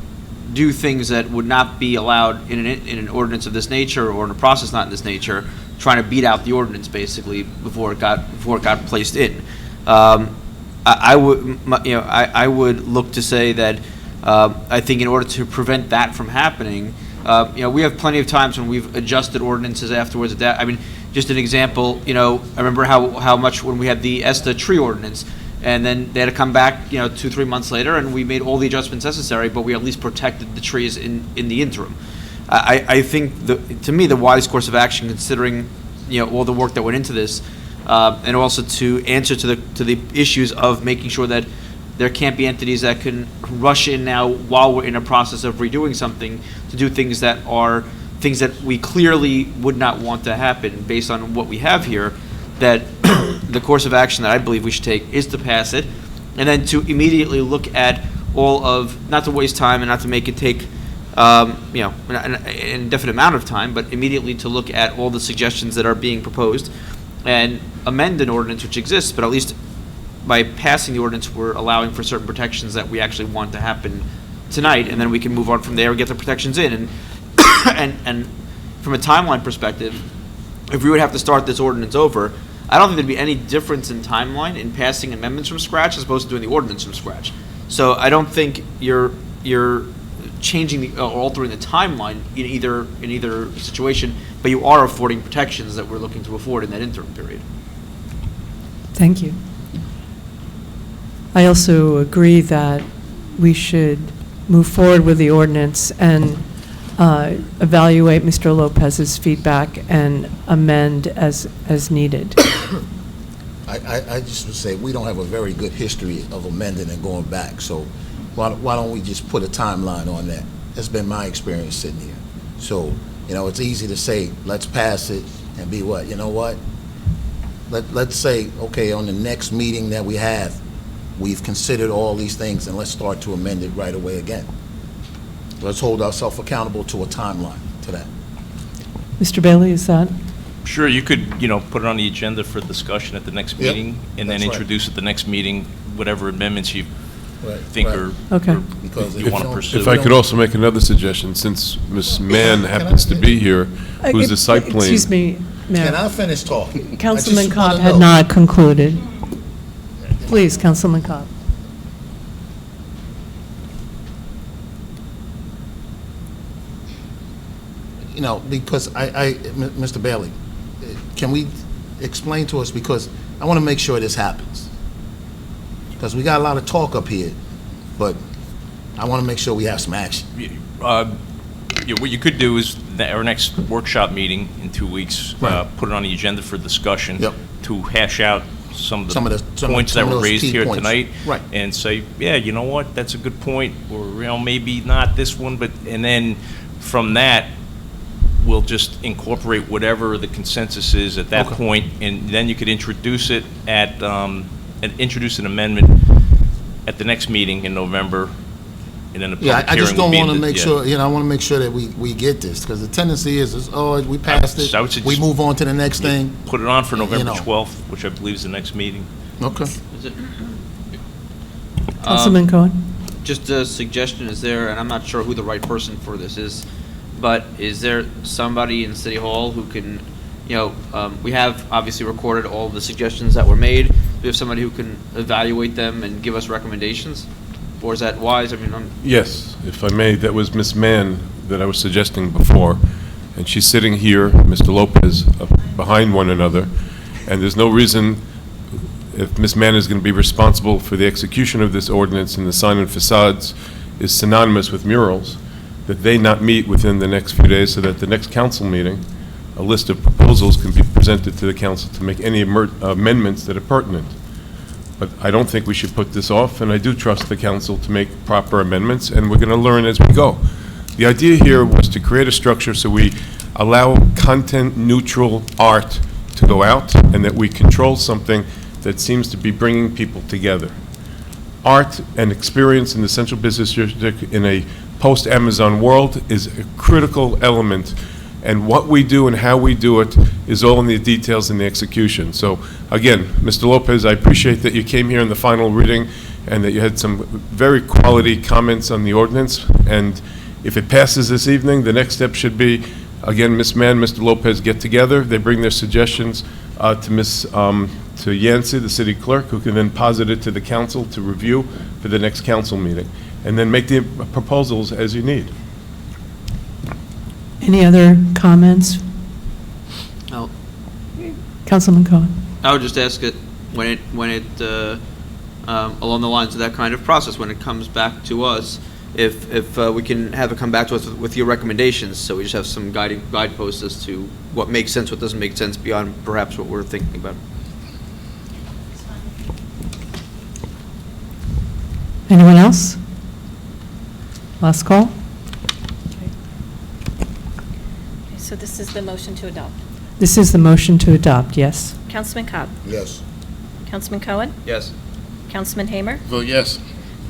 do things that would not be allowed in an ordinance of this nature, or in a process not in this nature, trying to beat out the ordinance basically before it got placed in. I would look to say that I think in order to prevent that from happening, we have plenty of times when we've adjusted ordinances afterwards. I mean, just an example, I remember how much when we had the ESTA tree ordinance, and then they had to come back, 2-3 months later, and we made all the adjustments necessary, but we at least protected the trees in the interim. I think, to me, the wise course of action, considering, all the work that went into this, and also to answer to the issues of making sure that there can't be entities that can rush in now while we're in a process of redoing something to do things that are things that we clearly would not want to happen based on what we have here, that the course of action that I believe we should take is to pass it, and then to immediately look at all of, not to waste time and not to make it take an indefinite amount of time, but immediately to look at all the suggestions that are being proposed and amend an ordinance which exists, but at least by passing the ordinance, we're allowing for certain protections that we actually want to happen tonight, and then we can move on from there and get the protections in. And from a timeline perspective, if we would have to start this ordinance over, I don't think there'd be any difference in timeline in passing amendments from scratch as opposed to doing the ordinance from scratch. So I don't think you're changing or altering the timeline in either situation, but you are affording protections that we're looking to afford in that interim period. Thank you. I also agree that we should move forward with the ordinance and evaluate Mr. Lopez's feedback and amend as needed. I just would say we don't have a very good history of amending and going back, so why don't we just put a timeline on that? That's been my experience sitting here. So, it's easy to say, let's pass it and be what? You know what? Let's say, okay, on the next meeting that we have, we've considered all these things, and let's start to amend it right away again. Let's hold ourselves accountable to a timeline to that. Mr. Bailey, is that? Sure, you could, put it on the agenda for discussion at the next Yep, meeting, and then that's right. introduce at the next meeting whatever amendments you Right, think right. are, Okay. Because you want to pursue. If I could also make another suggestion, since Ms. Mann happens to be here, who's the site plan. Excuse me, Mayor. Can I finish talking? Councilman I just wanna Cobb had know. not concluded. Please, Councilman Cobb. Because Mr. Bailey, can we explain to us, because I want to make sure this happens. Because we got a lot of talk up here, but I want to make sure we have some action. what you could do is, our next workshop meeting in 2 weeks, Right. put it on the agenda for discussion. Yep. To hash out some of Some the of points that were those raised key here points. tonight. Right. And say, yeah, you know what, that's a good point, or, maybe not this one, but, and then from that, we'll just incorporate whatever the consensus is at that Okay. point, and then you could introduce it at, and introduce an amendment at the next meeting in November, and then the Yeah, public I just hearing will don't be in want to the- make yeah. sure, I want to make sure that we get this, because the tendency is, oh, we passed it, I would say we just- move on to the next thing. Put it on for November know. 12th, which I believe is the next meeting. Okay. Is it- Councilman Cohen? Just a suggestion, is there, and I'm not sure who the right person for this is, but is there somebody in City Hall who can, we have obviously recorded all the suggestions that were made. Do we have somebody who can evaluate them and give us recommendations? Or is that wise? I mean, Yes, if I may, that was Miss Mann that I was suggesting before, and she's sitting here, Mr. Lopez, behind one another, and there's no reason, if Miss Mann is going to be responsible for the execution of this ordinance and the sign and facades is synonymous with murals, that they not meet within the next few days, so that the next council meeting, a list of proposals can be presented to the council to make any amendments that are pertinent. But I don't think we should put this off, and I do trust the council to make proper amendments, and we're going to learn as we go. The idea here was to create a structure so we allow content-neutral art to go out, and that we control something that seems to be bringing people together. Art and experience in the central business district in a post-Amazon world is a critical element, and what we do and how we do it is all in the details and the execution. So again, Mr. Lopez, I appreciate that you came here in the final reading and that you had some very quality comments on the ordinance, and if it passes this evening, the next step should be, again, Ms. Mann, Mr. Lopez get together, they bring their suggestions to Yancy, the city clerk, who can then posit it to the council to review for the next council meeting, and then make the proposals as you need. Any other comments? no. Councilman Cohen? I would just ask it when it along the lines of that kind of process, when it comes back to us, if we can have it come back to us with your recommendations, so we just have some guideposts as to what makes sense, what doesn't make sense beyond perhaps what we're thinking about. Anyone else? Last call? So this is the motion to adopt. This is the motion to adopt, yes. Councilman Cobb? Yes. Councilman Cohen? Yes. Councilman Hamer? Vote yes.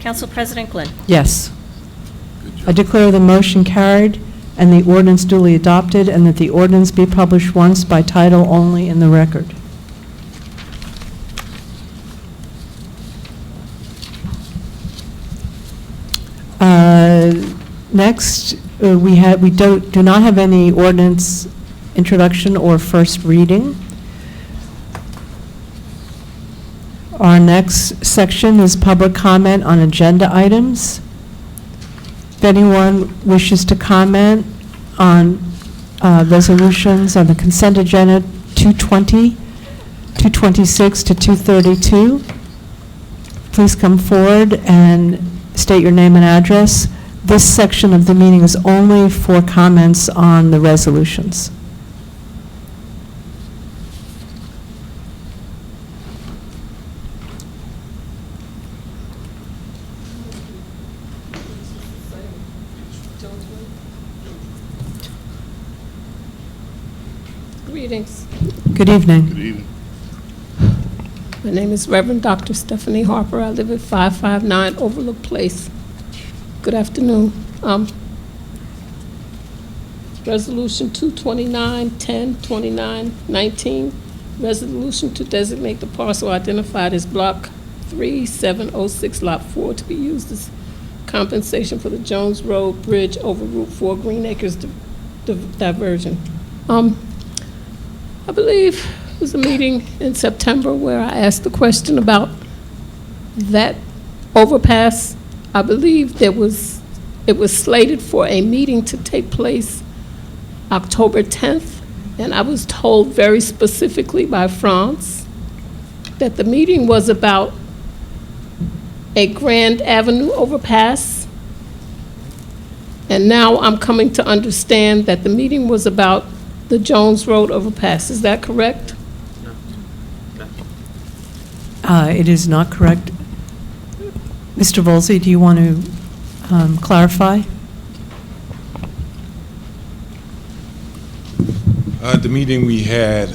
Council President Glynn? Yes. I declare the motion carried and the ordinance duly adopted, and that the ordinance be published once by title only in the record. Next, we do not have any ordinance introduction or first reading. Our next section is public comment on agenda items. If anyone wishes to comment on resolutions on the consent agenda 220, 226 to 232, please come forward and state your name and address. This section of the meeting is only for comments on the resolutions. Greetings. Good evening. Good evening. My name is Reverend Dr. Stephanie Harper. I live at 559 Overlook Place. Good afternoon. Resolution 229-10-29-19, resolution to designate the parcel identified as Block 3706, Lot 4, to be used as compensation for the Jones Road Bridge over Route 4 Green Acres diversion. I believe it was a meeting in September where I asked the question about that overpass. I believe it was slated for a meeting to take place October 10th, and I was told very specifically by Franz that the meeting was about a Grand Avenue overpass And now I'm coming to understand that the meeting was about the Jones Road overpass. Is that correct? It is not correct. Mr. Volzi, do you want to clarify? The meeting we had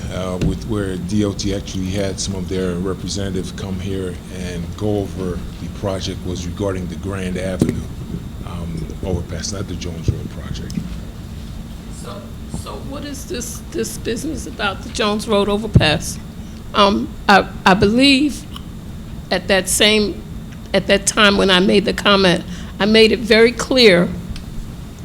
with where DOT actually had some of their representatives come here and go over the project was regarding the Grand Avenue overpass, not the Jones Road project. So what is this business about the Jones Road overpass? I believe at that time when I made the comment, I made it very clear,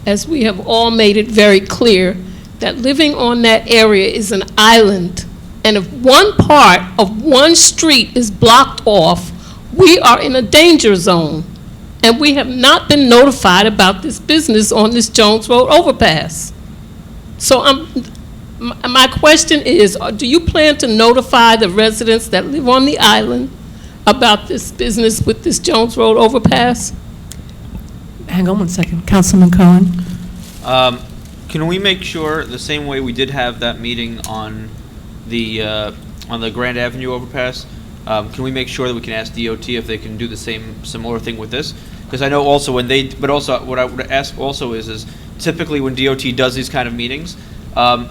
as we have all made it very clear, that living on that area is an island. And if one part of one street is blocked off, we are in a danger zone. And we have not been notified about this business on this Jones Road overpass. So my question is, do you plan to notify the residents that live on the island about this business with this Jones Road overpass? Hang on one second. Councilman Cohen? Can we make sure, the same way we did have that meeting on the Grand Avenue overpass, can we make sure that we can ask DOT if they can do the similar thing with this? Because I know also but also what I would ask also is typically when DOT does these kind of meetings,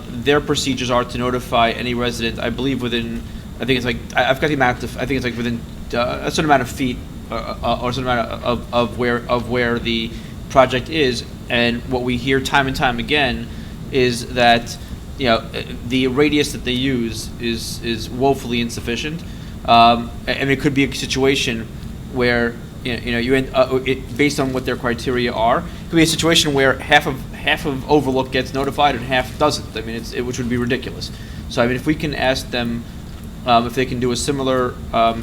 their procedures are to notify any resident, I believe within, I think it's like, I've got the amount of, I think it's like within a certain amount of feet or a certain amount of where the project is. And what we hear time and time again is that, you know, the radius that they use is woefully insufficient. And it could be a situation where, you end, based on what their criteria are, it could be a situation where half of Overlook gets notified and half doesn't. I mean, which would be ridiculous. So I mean, if we can ask them if they can do a similar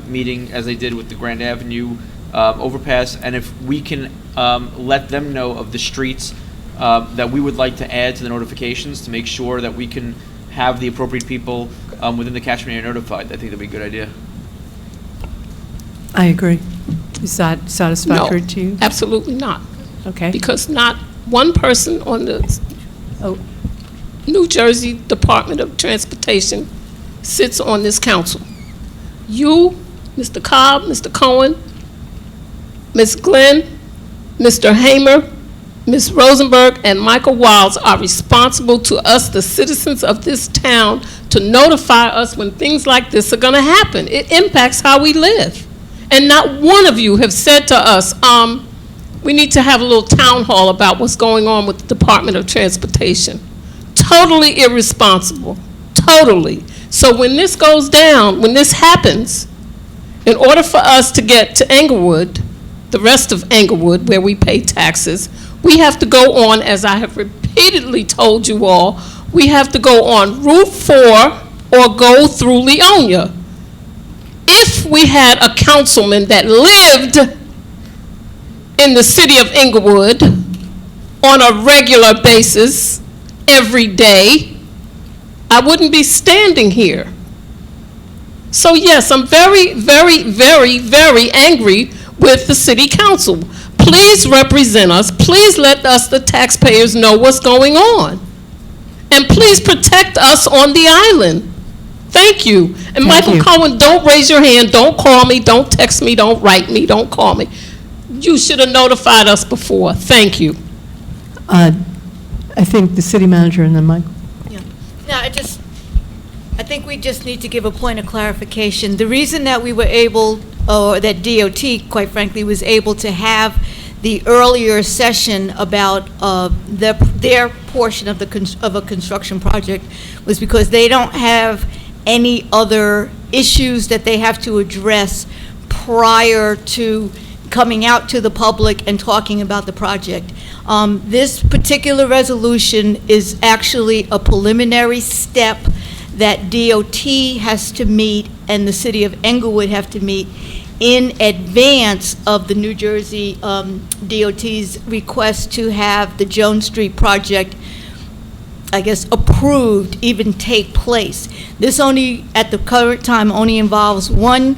meeting as they did with the Grand Avenue overpass, and if we can let them know of the streets that we would like to add to the notifications to make sure that we can have the appropriate people within the catchment area notified, I think that'd be a good idea. I agree. Is that satisfactory to you? No, absolutely not. Okay. Because not one person on the New Jersey Department of Transportation sits on this council. You, Mr. Cobb, Mr. Cohen, Ms. Glenn, Mr. Hamer, Ms. Rosenberg, and Michael Wiles are responsible to us, the citizens of this town, to notify us when things like this are going to happen. It impacts how we live. And not one of you have said to us, we need to have a little town hall about what's going on with the Department of Transportation. Totally irresponsible. Totally. So when this goes down, when this happens, in order for us to get to Englewood, the rest of Englewood, where we pay taxes, we have to go on, as I have repeatedly told you all, we have to go on Route 4 or go through Leonia. If we had a councilman that lived in the city of Englewood on a regular basis every day, I wouldn't be standing here. So yes, I'm very, very, very, very angry with the city council. Please represent us. Please let us, the taxpayers, know what's going on. And please protect us on the island. Thank you. And Michael Cohen, don't raise your hand. Don't call me. Don't text me. Don't write me. Don't call me. You should have notified us before. Thank you. I think the city manager and then Mike. Yeah. No, I think we just need to give a point of clarification. The reason that we were able, or that DOT, quite frankly, was able to have the earlier session about their portion of a construction project was because they don't have any other issues that they have to address prior to coming out to the public and talking about the project. This particular resolution is actually a preliminary step that DOT has to meet and the city of Englewood have to meet in advance of the New Jersey DOT's request to have the Jones Street project, I guess, approved, even take place. This only, at the current time, only involves one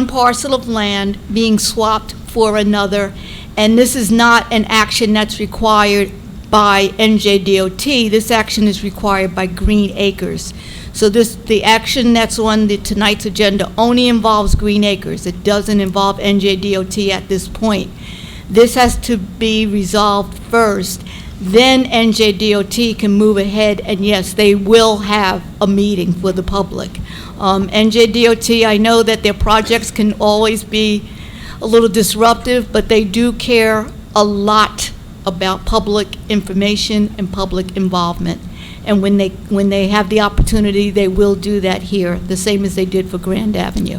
parcel of land being swapped for another, And this is not an action that's required by NJDOT. This action is required by Green Acres. So the action that's on tonight's agenda only involves Green Acres. It doesn't involve NJDOT at this point. This has to be resolved first. Then NJDOT can move ahead, and yes, they will have a meeting for the public. NJDOT, I know that their projects can always be a little disruptive, but they do care a lot about public information and public involvement. And when they have the opportunity, they will do that here, the same as they did for Grand Avenue.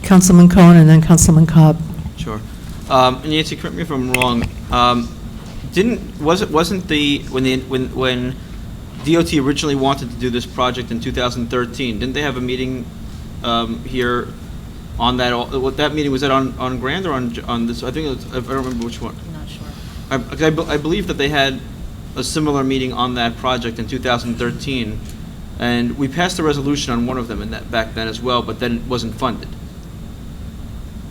Councilman Cohen and then Councilman Cobb. Sure. And Nancy, correct me if I'm wrong. When DOT originally wanted to do this project in 2013, didn't they have a meeting here on that? What that meeting was that on Grand or on this? I think it was, I don't remember which one. I'm not sure. I believe that they had a similar meeting on that project in 2013, and we passed a resolution on one of them back then as well, but then it wasn't funded.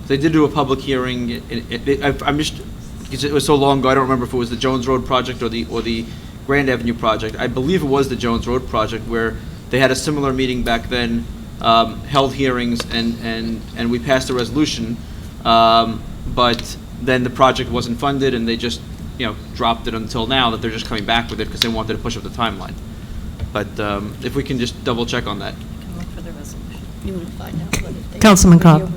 They did do a public hearing. I'm just, because it was so long ago, I don't remember if it was the Jones Road project or the Grand Avenue project. I believe it was the Jones Road project where they had a similar meeting back then, held hearings, and we passed a resolution, but then the project wasn't funded, and they just, dropped it until now that they're just coming back with it because they wanted to push up the timeline. But if we can just double check on that. Can look for the resolution. You want to find out what if they... Councilman Cobb.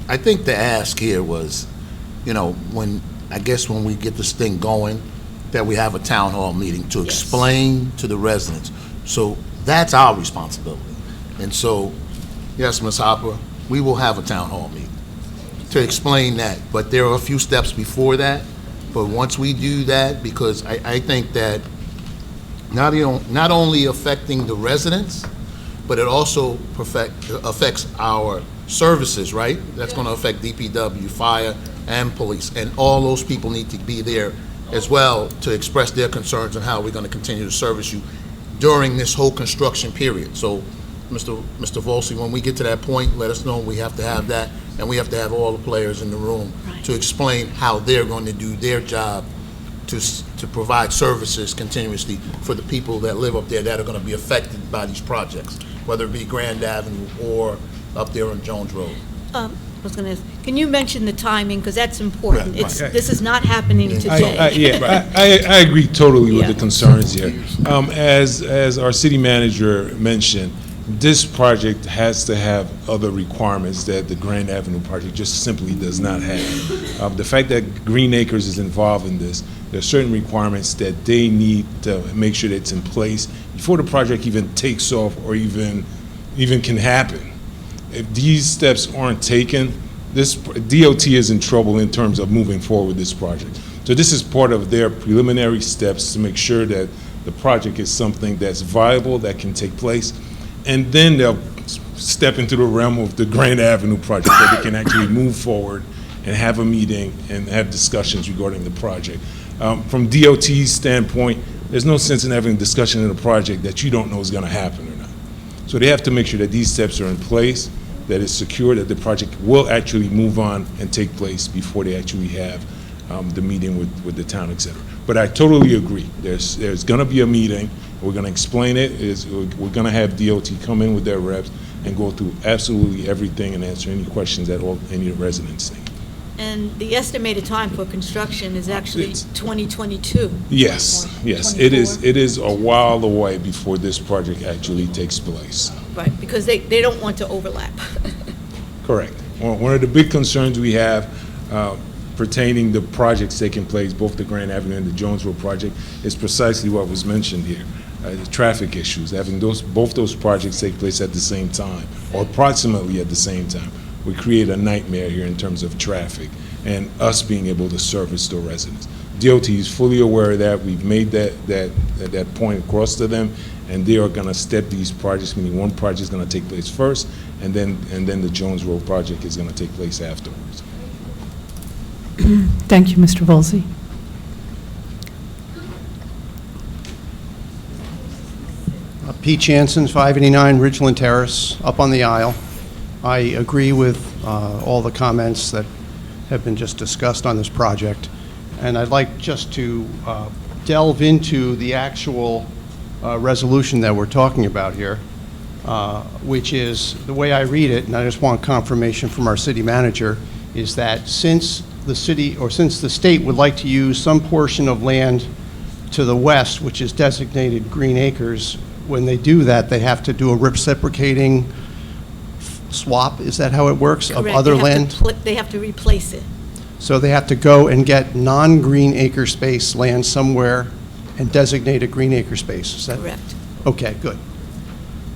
I think the ask here was, when we get this thing going, that we have a town hall meeting to explain to the residents. So that's our responsibility. And so, yes, Ms. Hopper, we will have a town hall meeting to explain that. But there are a few steps before that. But once we do that, because I think that not only affecting the residents, but it also affects our services, right? That's going to affect DPW, fire, and police. And all those people need to be there as well to express their concerns on how we're going to continue to service you during this whole construction period. So, Mr. Volsi, when we get to that point, let us know. We have to have that, and we have to have all the players in the room to explain how they're going to do their job to provide services continuously for the people that live up there that are going to be affected by these projects, whether it be Grand Avenue or up there on Jones Road. I was going to ask, can you mention the timing, because that's important. Right. This is not happening today. I agree totally with the concerns here. As our city manager mentioned, this project has to have other requirements that the Grand Avenue project just simply does not have. The fact that Green Acres is involved in this, there are certain requirements that they need to make sure that it's in place before the project even takes off or even can happen. If these steps aren't taken, this DOT is in trouble in terms of moving forward with this project. So this is part of their preliminary steps to make sure that the project is something that's viable, that can take place. And then they'll step into the realm of the Grand Avenue project where they can actually move forward and have a meeting and have discussions regarding the project. From DOT's standpoint, there's no sense in having a discussion in a project that you don't know is going to happen or not. So they have to make sure that these steps are in place, that it's secure, that the project will actually move on and take place before they actually have the meeting with the town, et cetera. But I totally agree. There's going to be a meeting. We're going to explain it. We're going to have DOT come in with their reps and go through absolutely everything and answer any questions that any residents think. And the estimated time for construction is actually 2022. Yes, 24? it is a while away before this project actually takes place. Right, because they don't want to overlap. Correct. One of the big concerns we have pertaining to projects taking place, both the Grand Avenue and the Jones Road project, is precisely what was mentioned here. The traffic issues, having both those projects take place at the same time, or approximately at the same time, would create a nightmare here in terms of traffic and us being able to service the residents. DOT is fully aware of that. We've made that point across to them, and they are going to step these projects, meaning one project is going to take place first, and then the Jones Road project is going to take place afterwards. Thank you, Mr. Volsi. Pete Jansen, 589 Ridgeland Terrace, up on the aisle. I agree with all the comments that have been just discussed on this project. And I'd like just to delve into the actual resolution that we're talking about here, which is, the way I read it, and I just want confirmation from our city manager, is that since the city, or since the state would like to use some portion of land to the west, which is designated green acres, when they do that, they have to do a reciprocating swap, is that how it works, of Correct. other They have land? to they have to replace it. So they have to go and get non-green acre space land somewhere and designate a green acre space, is that? Correct. Okay, good.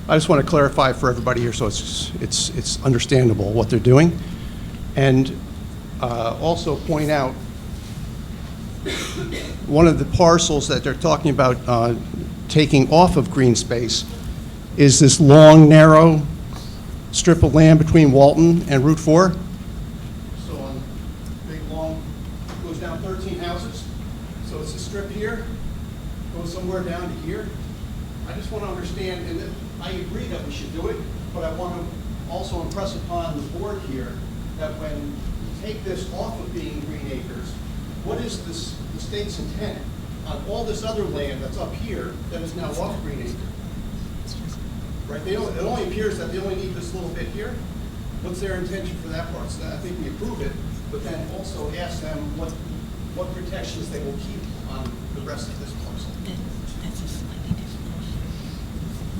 I just want to clarify for everybody here so it's understandable what they're doing. And also point out, one of the parcels that they're talking about taking off of green space is this long, narrow strip of land between Walton and Route 4. So on big, long, goes down 13 houses. So it's a strip here, goes somewhere down to here. I just want to understand, and I agree that we should do it, but I want to also impress upon the board here that when we take this off of being green acres, what is this, the state's intent on all this other land that's up here that is now off green acre? Right, it only appears that they only need this little bit here. What's their intention for that part? So I think we approve it, but then also ask them what protections they will keep on the rest of this parcel.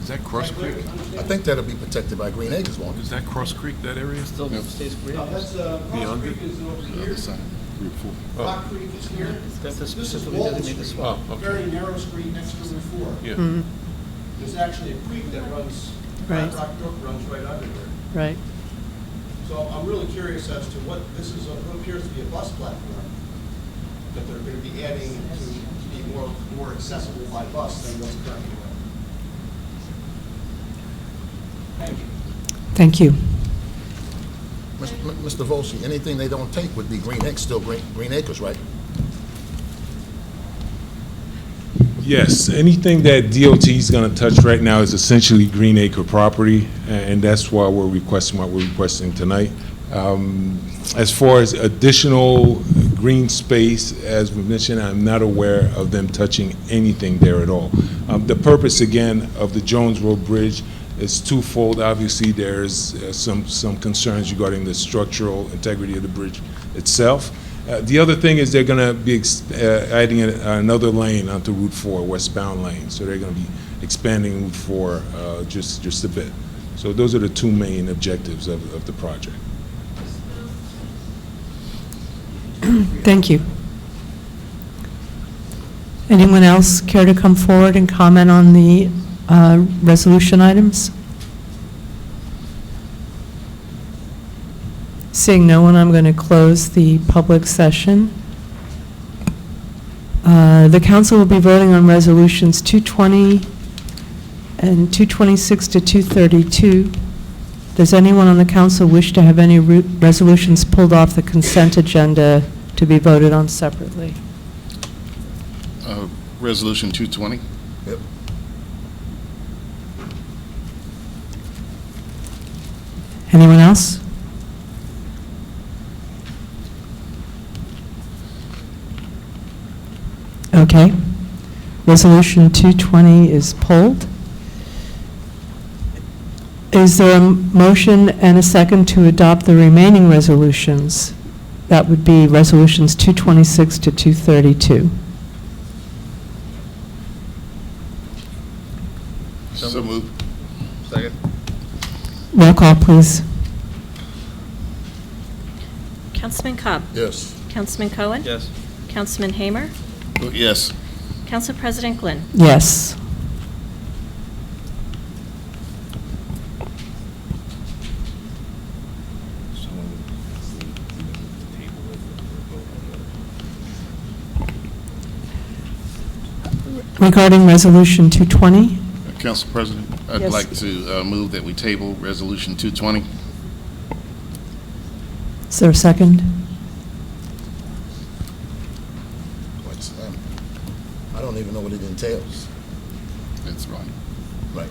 Is that Cross Creek? I think that'll be protected by Green Acres, won't it? Is that Cross Creek, that area? Still stays green. No, that's, Cross Beyond Creek it? is over here. Route 4. Rock Creek is here. That's This is specifically Walton designated Street, swap. Oh, okay. very narrow street next to Route 4. Yeah. There's actually a creek that runs, Right. Rock Brook runs right under there. Right. So I'm really curious as to what, this is, what appears to be a bus platform that they're going to be adding to be more accessible by bus than what's currently there. Thank you. Thank you. Mr. Volsi, anything they don't take would be Green Acres, still Green Acres, right? Yes, anything that DOT is going to touch right now is essentially green acre property, and that's why we're requesting what we're requesting tonight. As far as additional green space, as we mentioned, I'm not aware of them touching anything there at all. The purpose, again, of the Jones Road Bridge is twofold. Obviously, there's some concerns regarding the structural integrity of the bridge itself. The other thing is they're going to be adding another lane onto Route 4, westbound lane. So they're going to be expanding Route 4 just a bit. So those are the two main objectives of the project. Thank you. Anyone else care to come forward and comment on the resolution items? Seeing no one, I'm going to close the public session. The council will be voting on resolutions 220 and 226 to 232. Does anyone on the council wish to have any resolutions pulled off the consent agenda to be voted on separately? Resolution 220. Yep. Anyone else? Okay. Resolution 220 is pulled. Is there a motion and a second to adopt the remaining resolutions? That would be resolutions 226 to 232. So moved. Second. Roll call, please. Councilman Cobb? Yes. Councilman Cohen? Yes. Councilman Hamer? Yes. Council President Glynn? Yes. Regarding Resolution 220, Council President, I'd Yes. like to move that we table Resolution 220. is there a second? I don't even know what it entails. That's right. Right.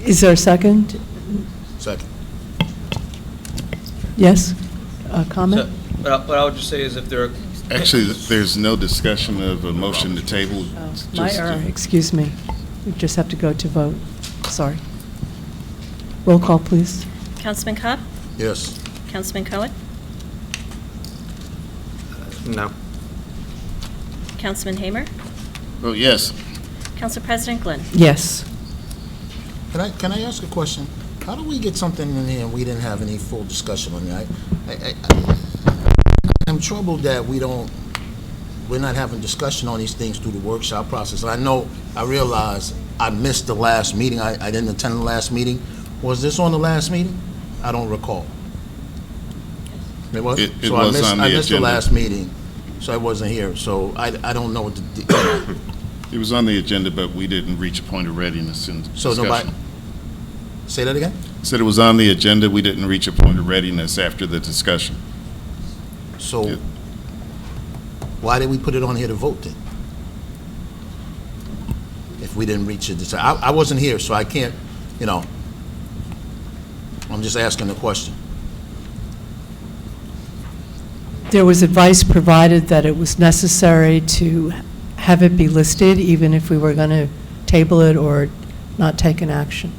Is there a second? Second. Yes? Comment? What I would just say is if there are. Actually, there's no discussion of a motion to table. It's My just- error, excuse me. We just have to go to vote. Sorry. Roll call, please. Councilman Cobb? Yes. Councilman Cohen? No. Councilman Hamer? Oh, yes. Council President Glenn? Yes. Can I ask a question? How do we get something in here and we didn't have any full discussion on it? I'm troubled that we're not having discussion on these things through the workshop process. I realize I missed the last meeting. I didn't attend the last meeting. Was this on the last meeting? I don't recall. It was? It So was on the I missed the agenda. last meeting, so I wasn't here. So I don't know what the, It was on the agenda, but we didn't reach a point of readiness in so discussion. nobody, say that again? Said it was on the agenda, we didn't reach a point of readiness after the discussion. So Yeah. why did we put it on here to vote then? If we didn't reach it, I wasn't here, so I can't, I'm just asking the question. There was advice provided that it was necessary to have it be listed, even if we were going to table it or not take an action.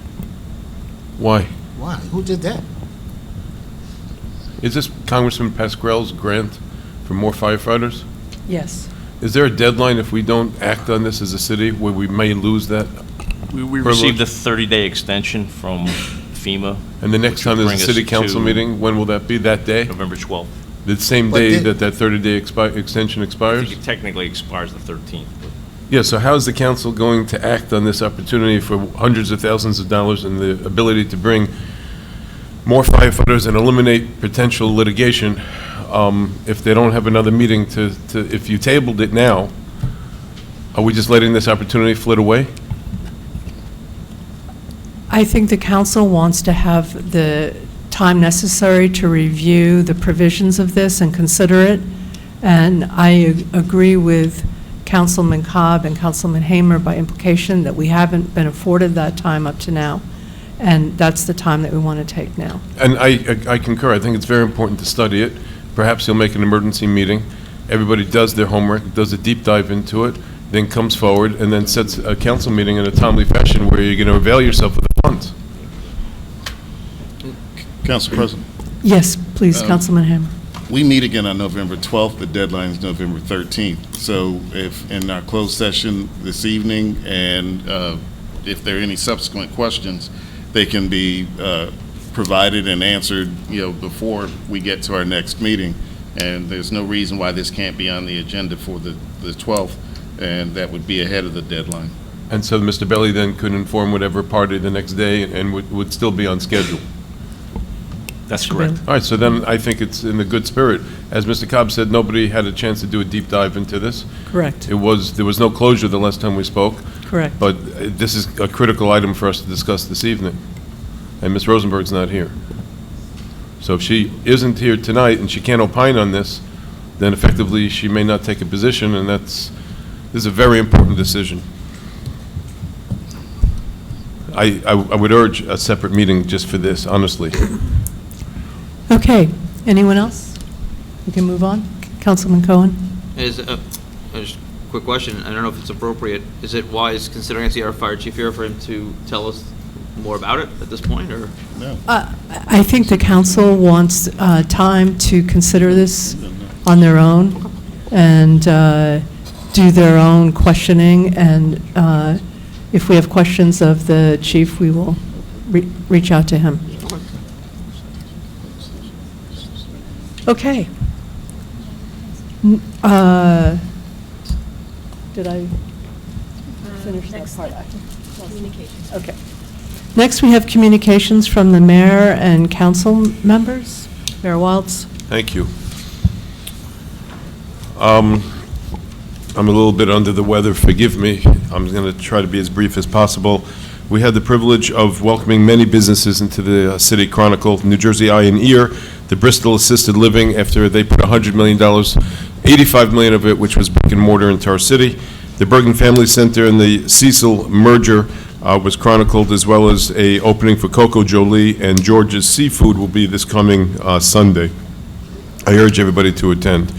Why? Why? Who did that? Is this Congressman Pasquale's grant for more firefighters? Yes. Is there a deadline if we don't act on this as a city where we may lose that? We privilege? received a 30-day extension from FEMA. And the next which time would there's a bring city us council to meeting, when will that be? That day? November 12th. The same But day did- that 30-day extension I expires? think it technically expires the 13th, but Yeah, so how is the council going to act on this opportunity for hundreds of thousands of dollars and the ability to bring more firefighters and eliminate potential litigation if they don't have another meeting if you tabled it now, are we just letting this opportunity flit away? I think the council wants to have the time necessary to review the provisions of this and consider it. And I agree with Councilman Cobb and Councilman Hamer by implication that we haven't been afforded that time up to now. And that's the time that we want to take now. And I concur. I think it's very important to study it. Perhaps you'll make an emergency meeting. Everybody does their homework, does a deep dive into it, then comes forward and then sets a council meeting in a timely fashion where you're going to avail yourself of the funds. Council President, Yes, please, Councilman Hamer. we meet again on November 12th. The deadline is November 13th. So if in our closed session this evening, and if there are any subsequent questions, they can be provided and answered, before we get to our next meeting. And there's no reason why this can't be on the agenda for the 12th, and that would be ahead of the deadline. And so Mr. Belli then could inform whatever party the next day and would still be on schedule. that's correct. All right, so then I think it's in the good spirit. As Mr. Cobb said, nobody had a chance to do a deep dive into this. Correct, There was no closure the last time we spoke, correct. but this is a critical item for us to discuss this evening. And Ms. Rosenberg's not here. So if she isn't here tonight and she can't opine on this, then effectively she may not take a position, and this is a very important decision. I would urge a separate meeting just for this, honestly. Okay, anyone else? We can move on. Councilman Cohen? Just a quick question. I don't know if it's appropriate. Is it wise, considering I see our fire chief here, for him to tell us more about it at this point, or? No. I think the council wants time to consider this on their own and do their own questioning, and if we have questions of the chief, we will reach out to him. Okay. Did I finish that part? Communications. Okay. Next, we have communications from the mayor and council members. Mayor Wilds. Thank you. I'm a little bit under the weather, forgive me. I'm going to try to be as brief as possible. We had the privilege of welcoming many businesses into the City Chronicle, New Jersey Eye and Ear, the Bristol Assisted Living, after they put $100 million, $85 million of it, which was brick and mortar, into our city, the Bergen Family Center and the Cecil merger was chronicled, as well as a opening for Coco Jolie, and George's Seafood will be this coming Sunday. I urge everybody to attend.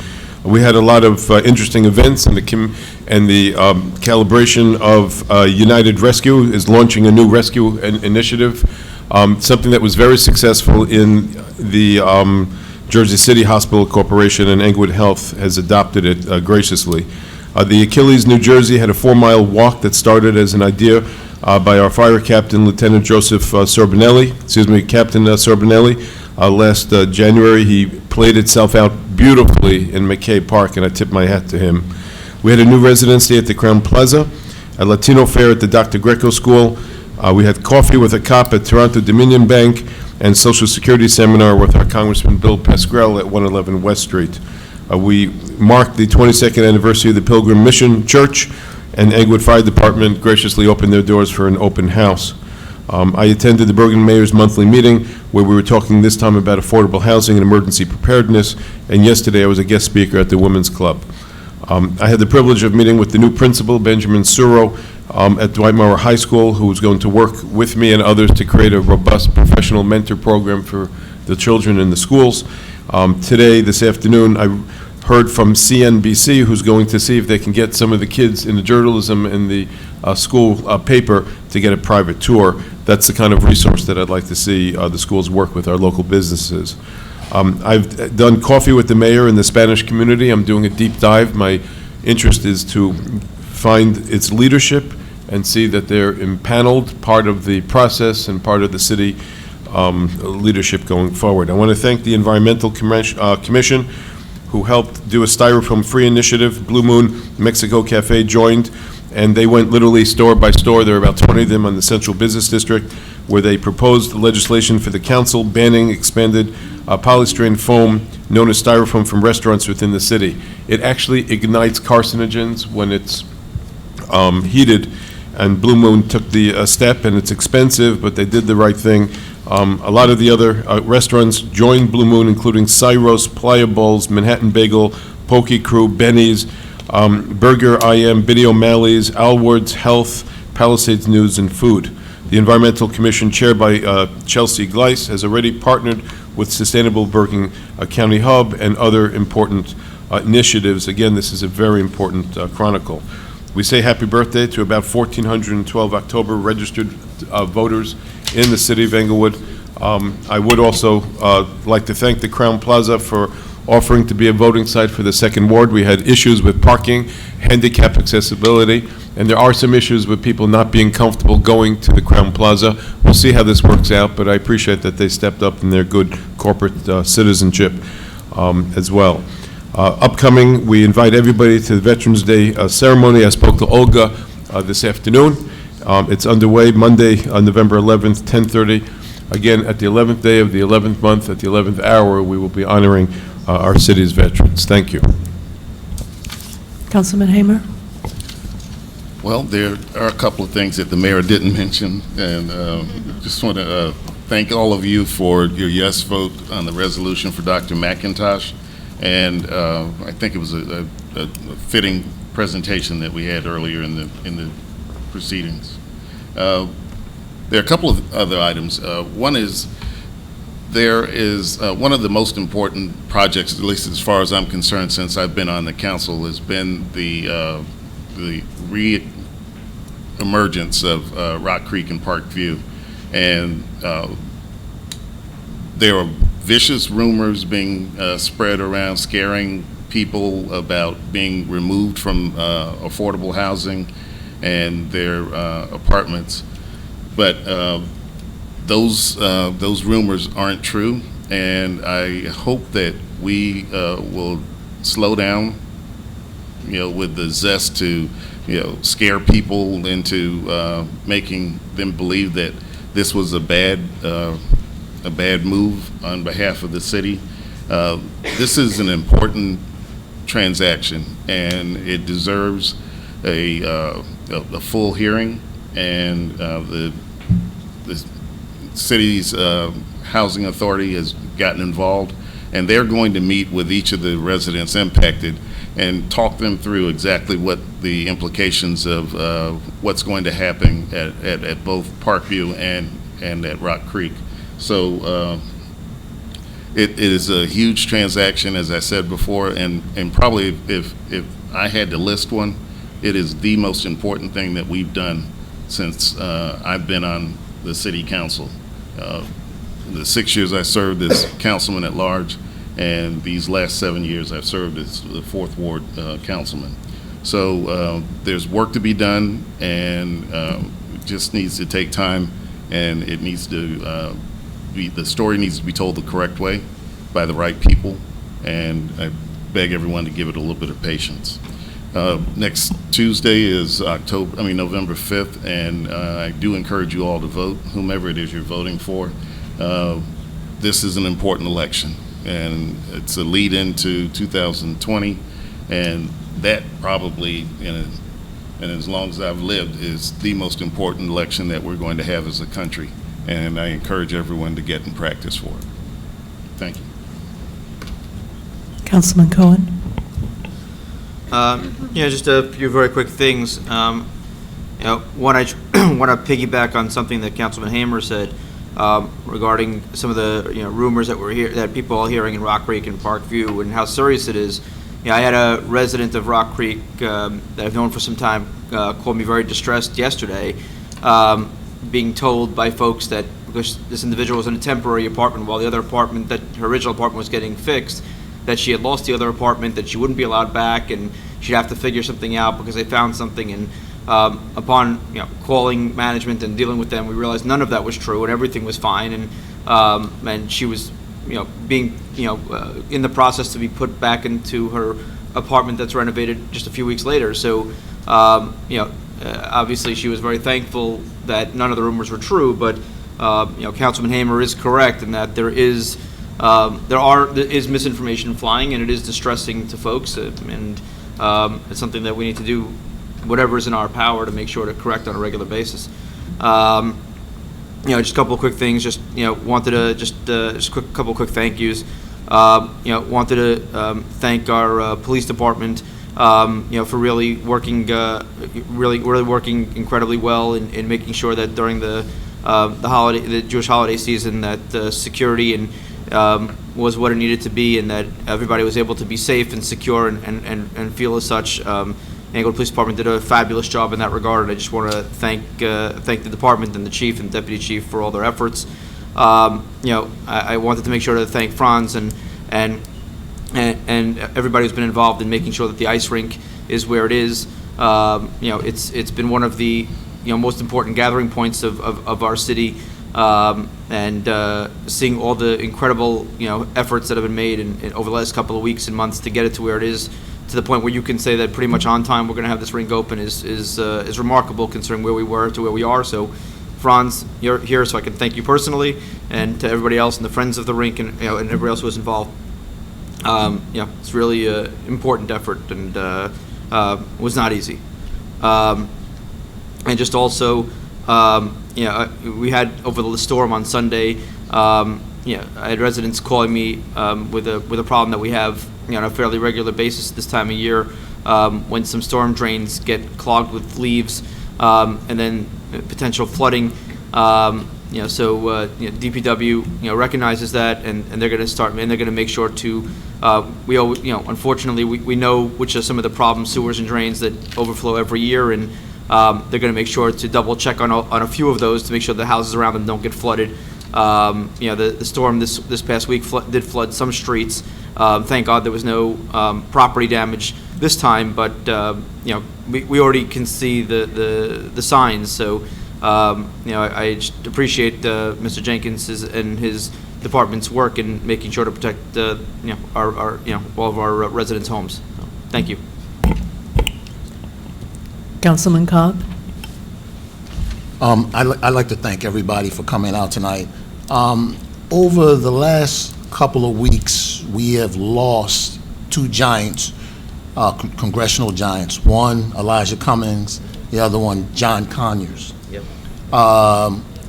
We had a lot of interesting events, and the calibration of United Rescue is launching a new rescue initiative, something that was very successful in the Jersey City Hospital Corporation, and Englewood Health has adopted it graciously. The Achilles, New Jersey, had a 4-mile walk that started as an idea by our fire captain, Lieutenant Joseph Captain Sorbinelli. Last January, he played itself out beautifully in McKay Park, and I tip my hat to him. We had a new residency at the Crown Plaza, a Latino fair at the Dr. Greco School. We had coffee with a cop at Toronto Dominion Bank, and Social Security seminar with our Congressman Bill Pascrell at 111 West Street. We marked the 22nd anniversary of the Pilgrim Mission Church, and Englewood Fire Department graciously opened their doors for an open house. I attended the Bergen Mayor's monthly meeting, where we were talking this time about affordable housing and emergency preparedness, and yesterday I was a guest speaker at the Women's Club. I had the privilege of meeting with the new principal, Benjamin Suro, at Dwight Maurer High School, who is going to work with me and others to create a robust professional mentor program for the children in the schools. Today, this afternoon, I heard from CNBC, who's going to see if they can get some of the kids in the journalism in the school paper to get a private tour. That's the kind of resource that I'd like to see the schools work with our local businesses. I've done coffee with the mayor in the Spanish community. I'm doing a deep dive. My interest is to find its leadership and see that they're impaneled, part of the process and part of the city leadership going forward. I want to thank the Environmental Commission, who helped do a styrofoam-free initiative. Blue Moon Mexico Cafe joined, and they went literally store by store. There are about 20 of them on the Central Business District, where they proposed legislation for the council banning expanded polystyrene foam, known as styrofoam, from restaurants within the city. It actually ignites carcinogens when it's heated, and Blue Moon took the step, and it's expensive, but they did the right thing. A lot of the other restaurants joined Blue Moon, including Cyros, Playa Bowls, Manhattan Bagel, Pokey Crew, Benny's, Burger IM, Biddy O'Malley's, Alward's Health, Palisades News, and Food. The Environmental Commission, chaired by Chelsea Gleiss, has already partnered with Sustainable Bergen County Hub and other important initiatives. Again, this is a very important chronicle. We say happy birthday to about 1,412 October registered voters in the city of Englewood. I would also like to thank the Crown Plaza for offering to be a voting site for the second ward. We had issues with parking, handicap accessibility, and there are some issues with people not being comfortable going to the Crown Plaza. We'll see how this works out, but I appreciate that they stepped up in their good corporate citizenship as well. Upcoming, we invite everybody to the Veterans Day ceremony. I spoke to Olga this afternoon. It's underway Monday, November 11th, 10:30. Again, at the 11th day of the 11th month, at the 11th hour, we will be honoring our city's veterans. Thank you. Councilman Hamer? Well, there are a couple of things that the mayor didn't mention, and just want to thank all of you for your yes vote on the resolution for Dr. McIntosh. And I think it was a fitting presentation that we had earlier in the proceedings. There are a couple of other items. One is there is one of the most important projects, at least as far as I'm concerned, since I've been on the council, has been the re-emergence of Rock Creek and Park View, and there are vicious rumors being spread around, scaring people about being removed from affordable housing and their apartments. But those rumors aren't true, and I hope that we will slow down, with the zest to, scare people into making them believe that this was a bad move on behalf of the city. This is an important transaction, and it deserves a full hearing, and the city's housing authority has gotten involved, and they're going to meet with each of the residents impacted and talk them through exactly what the implications of what's going to happen at both Parkview and at Rock Creek. So it is a huge transaction, as I said before, and probably if I had to list one, it is the most important thing that we've done since I've been on the city council. The 6 years I served as councilman at large, and these last 7 years I've served as the 4th Ward councilman. So there's work to be done, and it just needs to take time, and it needs to the story needs to be told the correct way by the right people, and I beg everyone to give it a little bit of patience. Next Tuesday is November 5th, and I do encourage you all to vote, whomever it is you're voting for. This is an important election, and it's a lead into 2020, and that probably, and as long as I've lived, is the most important election that we're going to have as a country, and I encourage everyone to get in practice for it. Thank you. Councilman Cohen? Just a few very quick things. One, I want to piggyback on something that Councilman Hamer said regarding some of the rumors that people are hearing in Rock Creek and Parkview and how serious it is. I had a resident of Rock Creek that I've known for some time called me very distressed yesterday, being told by folks that because this individual was in a temporary apartment while the other apartment, her original apartment was getting fixed, that she had lost the other apartment, that she wouldn't be allowed back, and she'd have to figure something out because they found something. And upon calling management and dealing with them, we realized none of that was true and everything was fine. And she was being in the process to be put back into her apartment that's renovated just a few weeks later. So obviously she was very thankful that none of the rumors were true. But Councilman Hamer is correct in that there is misinformation flying, and it is distressing to folks, and it's something that we need to do whatever is in our power to make sure to correct on a regular basis. Just a couple of quick things. Wanted to couple of quick thank yous. Wanted to thank our police department, for really working, really working incredibly well in making sure that during the Jewish holiday season, that security and was what it needed to be, and that everybody was able to be safe and secure and feel as such. Englewood Police Department did a fabulous job in that regard. I just want to thank the department and the chief and deputy chief for all their efforts. I wanted to make sure to thank Franz and everybody who's been involved in making sure that the ice rink is where it is. It's been one of the most important gathering points of our city. And seeing all the incredible efforts that have been made over the last couple of weeks and months to get it to where it is, to the point where you can say that pretty much on time we're going to have this rink open is remarkable considering where we were to where we are. So, Franz, you're here, so I can thank you personally, and to everybody else and the friends of the rink and and everybody else who was involved. It's really an important effort and was not easy. And just also. We had over the storm on Sunday. I had residents calling me with a problem that we have on a fairly regular basis this time of year, when some storm drains get clogged with leaves, and then potential flooding. DPW recognizes that, and they're going to start, and they're going to make sure to. Unfortunately, we know which are some of the problem sewers and drains that overflow every year, and they're going to make sure to double check on a few of those to make sure the houses around them don't get flooded. The storm this past week did flood some streets. Thank God there was no property damage this time, but we already can see the signs. So I just appreciate Mr. Jenkins and his department's work in making sure to protect our all of our residents' homes. So, thank you. Councilman Cobb? I'd like to thank everybody for coming out tonight. Over the last couple of weeks, we have lost two giants, congressional giants. One, Elijah Cummings, the other one, John Conyers. Yep.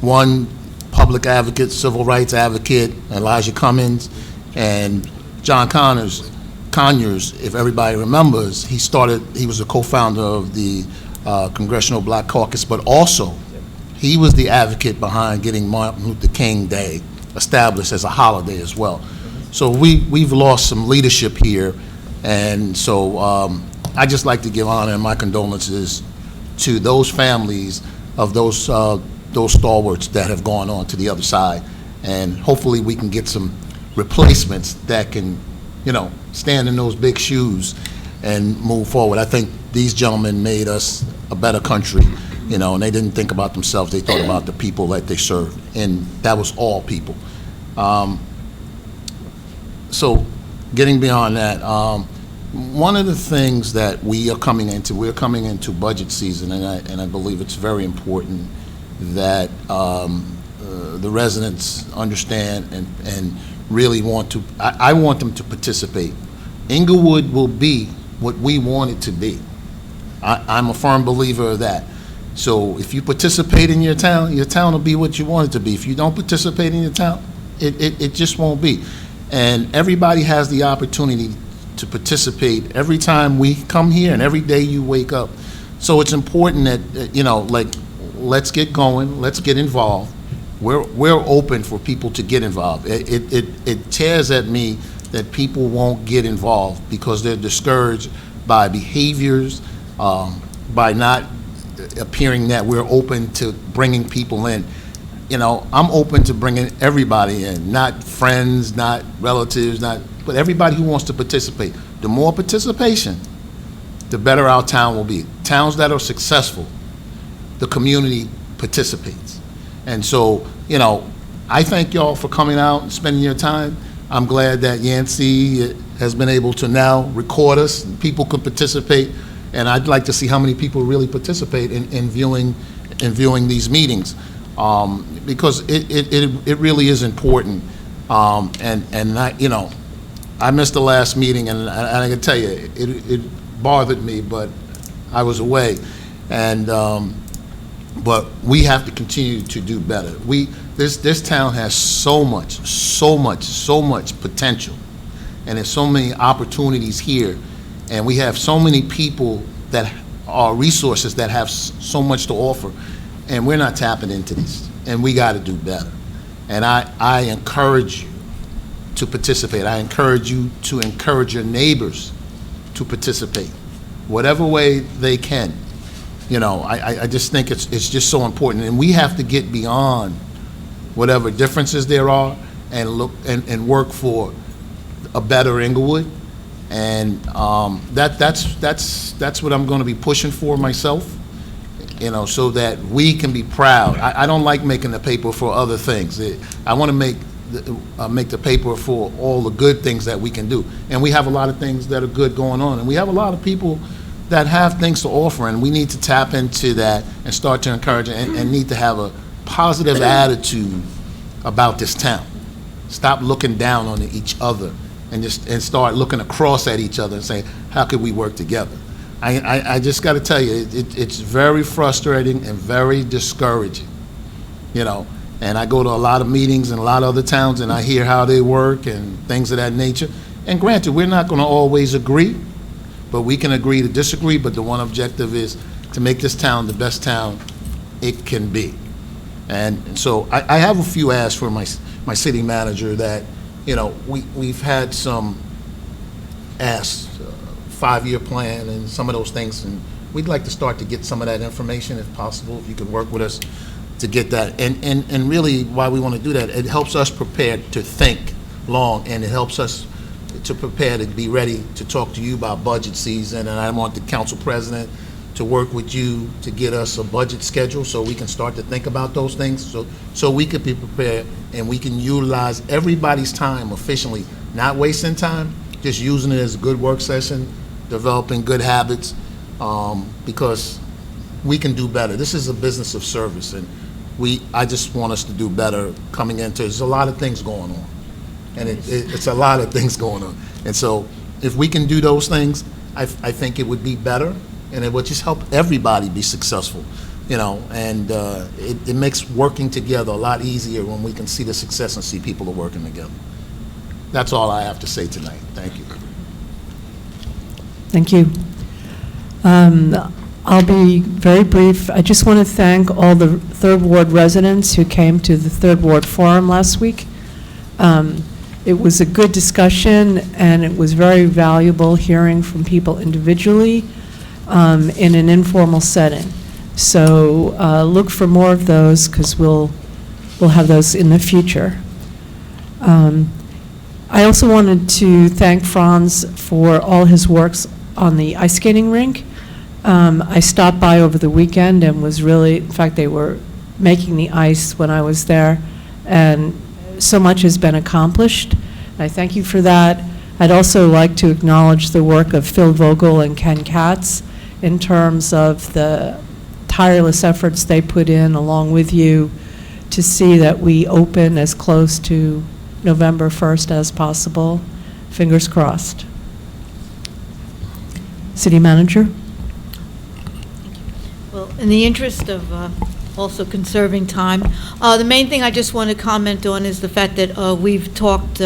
One public advocate, civil rights advocate, Elijah Cummings, and John Conyers Conyers, if everybody remembers, he was a co-founder of the Congressional Black Caucus, but also he was the advocate behind getting Martin Luther King Day established as a holiday as well. So we've lost some leadership here, and so I just like to give honor and my condolences to those families of those stalwarts that have gone on to the other side, and hopefully we can get some replacements that can, stand in those big shoes and move forward. I think these gentlemen made us a better country, and they didn't think about themselves, they thought about the people that they served, and that was all people. So getting beyond that, one of the things that we're coming into budget season, and I believe it's very important that the residents understand and really want to, I want them to participate. Englewood will be what we want it to be. I'm a firm believer of that. So if you participate in your town will be what you want it to be. If you don't participate in your town, it just won't be. And everybody has the opportunity to participate every time we come here and every day you wake up. So it's important that, let's get going, let's get involved. We're open for people to get involved. It tears at me that people won't get involved because they're discouraged by behaviors, by not appearing that we're open to bringing people in. I'm open to bringing everybody in, not friends, not relatives, but everybody who wants to participate. The more participation, the better our town will be. Towns that are successful, the community participates. And so, I thank y'all for coming out and spending your time. I'm glad that Yancey has been able to now record us, and people can participate, and I'd like to see how many people really participate in viewing these meetings, because it really is important. I missed the last meeting, and I can tell you, it bothered me, but I was away, and but we have to continue to do better. This town has so much potential, and there's so many opportunities here, and we have so many people that are resources that have so much to offer, and we're not tapping into these, and we got to do better. And I encourage you to participate. I encourage you to encourage your neighbors to participate, whatever way they can. I just think it's just so important, and we have to get beyond whatever differences there are and look and work for a better Englewood, and that's what I'm going to be pushing for myself. So that we can be proud. I don't like making the paper for other things. I want to make the paper for all the good things that we can do, and we have a lot of things that are good going on, and we have a lot of people that have things to offer, and we need to tap into that and start to encourage and need to have a positive attitude about this town. Stop looking down on each other and start looking across at each other and saying, how could we work together? I just got to tell you, it's very frustrating and very discouraging, and I go to a lot of meetings in a lot of other towns, and I hear how they work and things of that nature. And granted, we're not going to always agree, but we can agree to disagree, but the one objective is to make this town the best town it can be. And so I have a few asks for my city manager that, we've had some asks, 5-year plan and some of those things, and we'd like to start to get some of that information if possible, if you could work with us to get that. And really, why we want to do that, it helps us prepare to think long, and it helps us to prepare to be ready to talk to you about budget season. And I want the council president to work with you to get us a budget schedule so we can start to think about those things, so we could be prepared and we can utilize everybody's time efficiently, not wasting time, just using it as a good work session, developing good habits, because we can do better. This is a business of service, and I just want us to do better coming into it. There's a lot of things going on, and it's a lot of things going on. And so if we can do those things, I think it would be better, and it would just help everybody be successful, and it makes working together a lot easier when we can see the success and see people are working together. That's all I have to say tonight. Thank you. Thank you. I'll be very brief. I just want to thank all the Third Ward residents who came to the Third Ward Forum last week. It was a good discussion, and it was very valuable hearing from people individually in an informal setting. So look for more of those, because we'll have those in the future. I also wanted to thank Franz for all his works on the ice skating rink. I stopped by over the weekend and was really, in fact, they were making the ice when I was there, and so much has been accomplished. I thank you for that. I'd also like to acknowledge the work of Phil Vogel and Ken Katz in terms of the tireless efforts they put in along with you to see that we open as close to November 1st as possible. Fingers crossed. City Manager? Well, in the interest of also conserving time, the main thing I just want to comment on is the fact that we've talked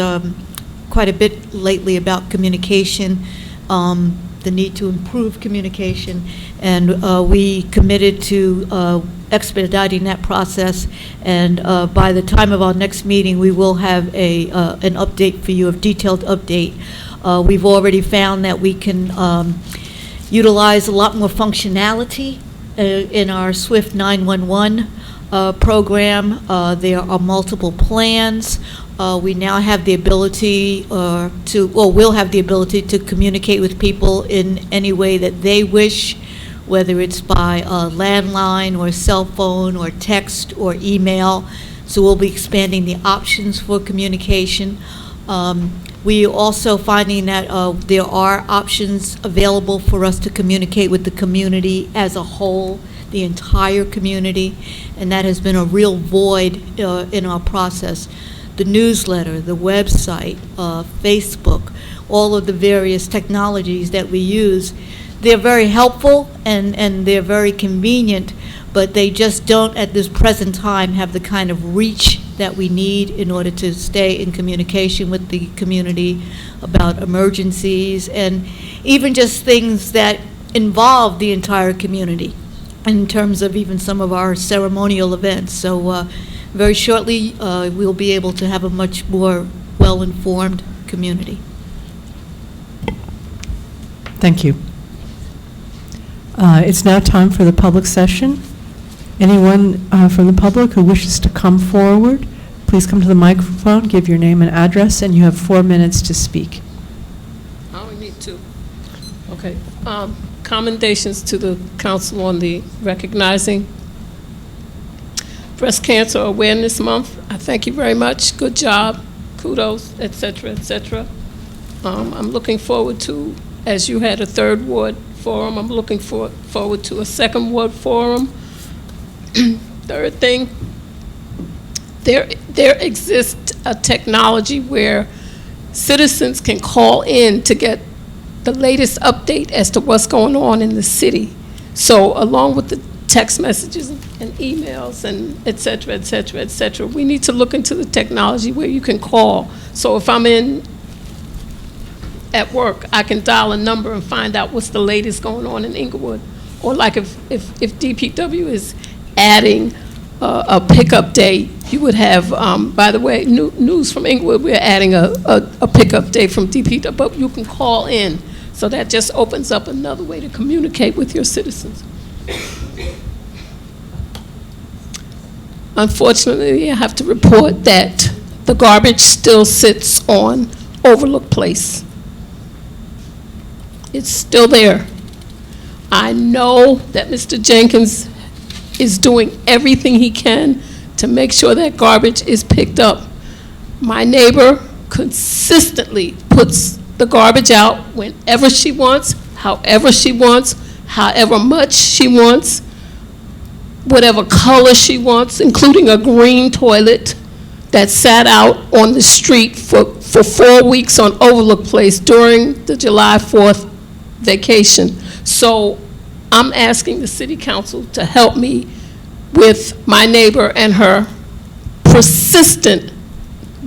quite a bit lately about communication, the need to improve communication, and we committed to expediting that process, and by the time of our next meeting, we will have an update for you, a detailed update. We've already found that we can utilize a lot more functionality in our SWIFT 911 program. There are multiple plans. We now have the ability will have the ability to communicate with people in any way that they wish, whether it's by landline or cell phone or text or email. So we'll be expanding the options for communication. We are also finding that there are options available for us to communicate with the community as a whole, the entire community, and that has been a real void in our process. The newsletter, the website, Facebook, all of the various technologies that we use, they're very helpful and they're very convenient, but they just don't at this present time have the kind of reach that we need in order to stay in communication with the community about emergencies and even just things that involve the entire community in terms of even some of our ceremonial events. So very shortly, we'll be able to have a much more well-informed community. Thank you. It's now time for the public session. Anyone from the public who wishes to come forward, please come to the microphone, give your name and address, and you have 4 minutes to speak. I only need 2. Okay. Commendations to the council on the recognizing Breast Cancer Awareness Month. I thank you very much. Good job. Kudos, et cetera, et cetera. I'm looking forward to, as you had a Third Ward Forum, I'm looking forward to a Second Ward Forum. Third thing, there exists a technology where citizens can call in to get the latest update as to what's going on in the city. So along with the text messages and emails and et cetera, et cetera, et cetera, we need to look into the technology where you can call. So if I'm at work, I can dial a number and find out what's the latest going on in Englewood. Or like if DPW is adding a pickup day, you would have, by the way, news from Englewood, we're adding a pickup day from DPW, but you can call in. So that just opens up another way to communicate with your citizens. Unfortunately, I have to report that the garbage still sits on Overlook Place. It's still there. I know that Mr. Jenkins is doing everything he can to make sure that garbage is picked up. My neighbor consistently puts the garbage out whenever she wants, however she wants, however much she wants, whatever color she wants, including a green toilet that sat out on the street for 4 weeks on Overlook Place during the July 4th vacation. So I'm asking the city council to help me with my neighbor and her persistent,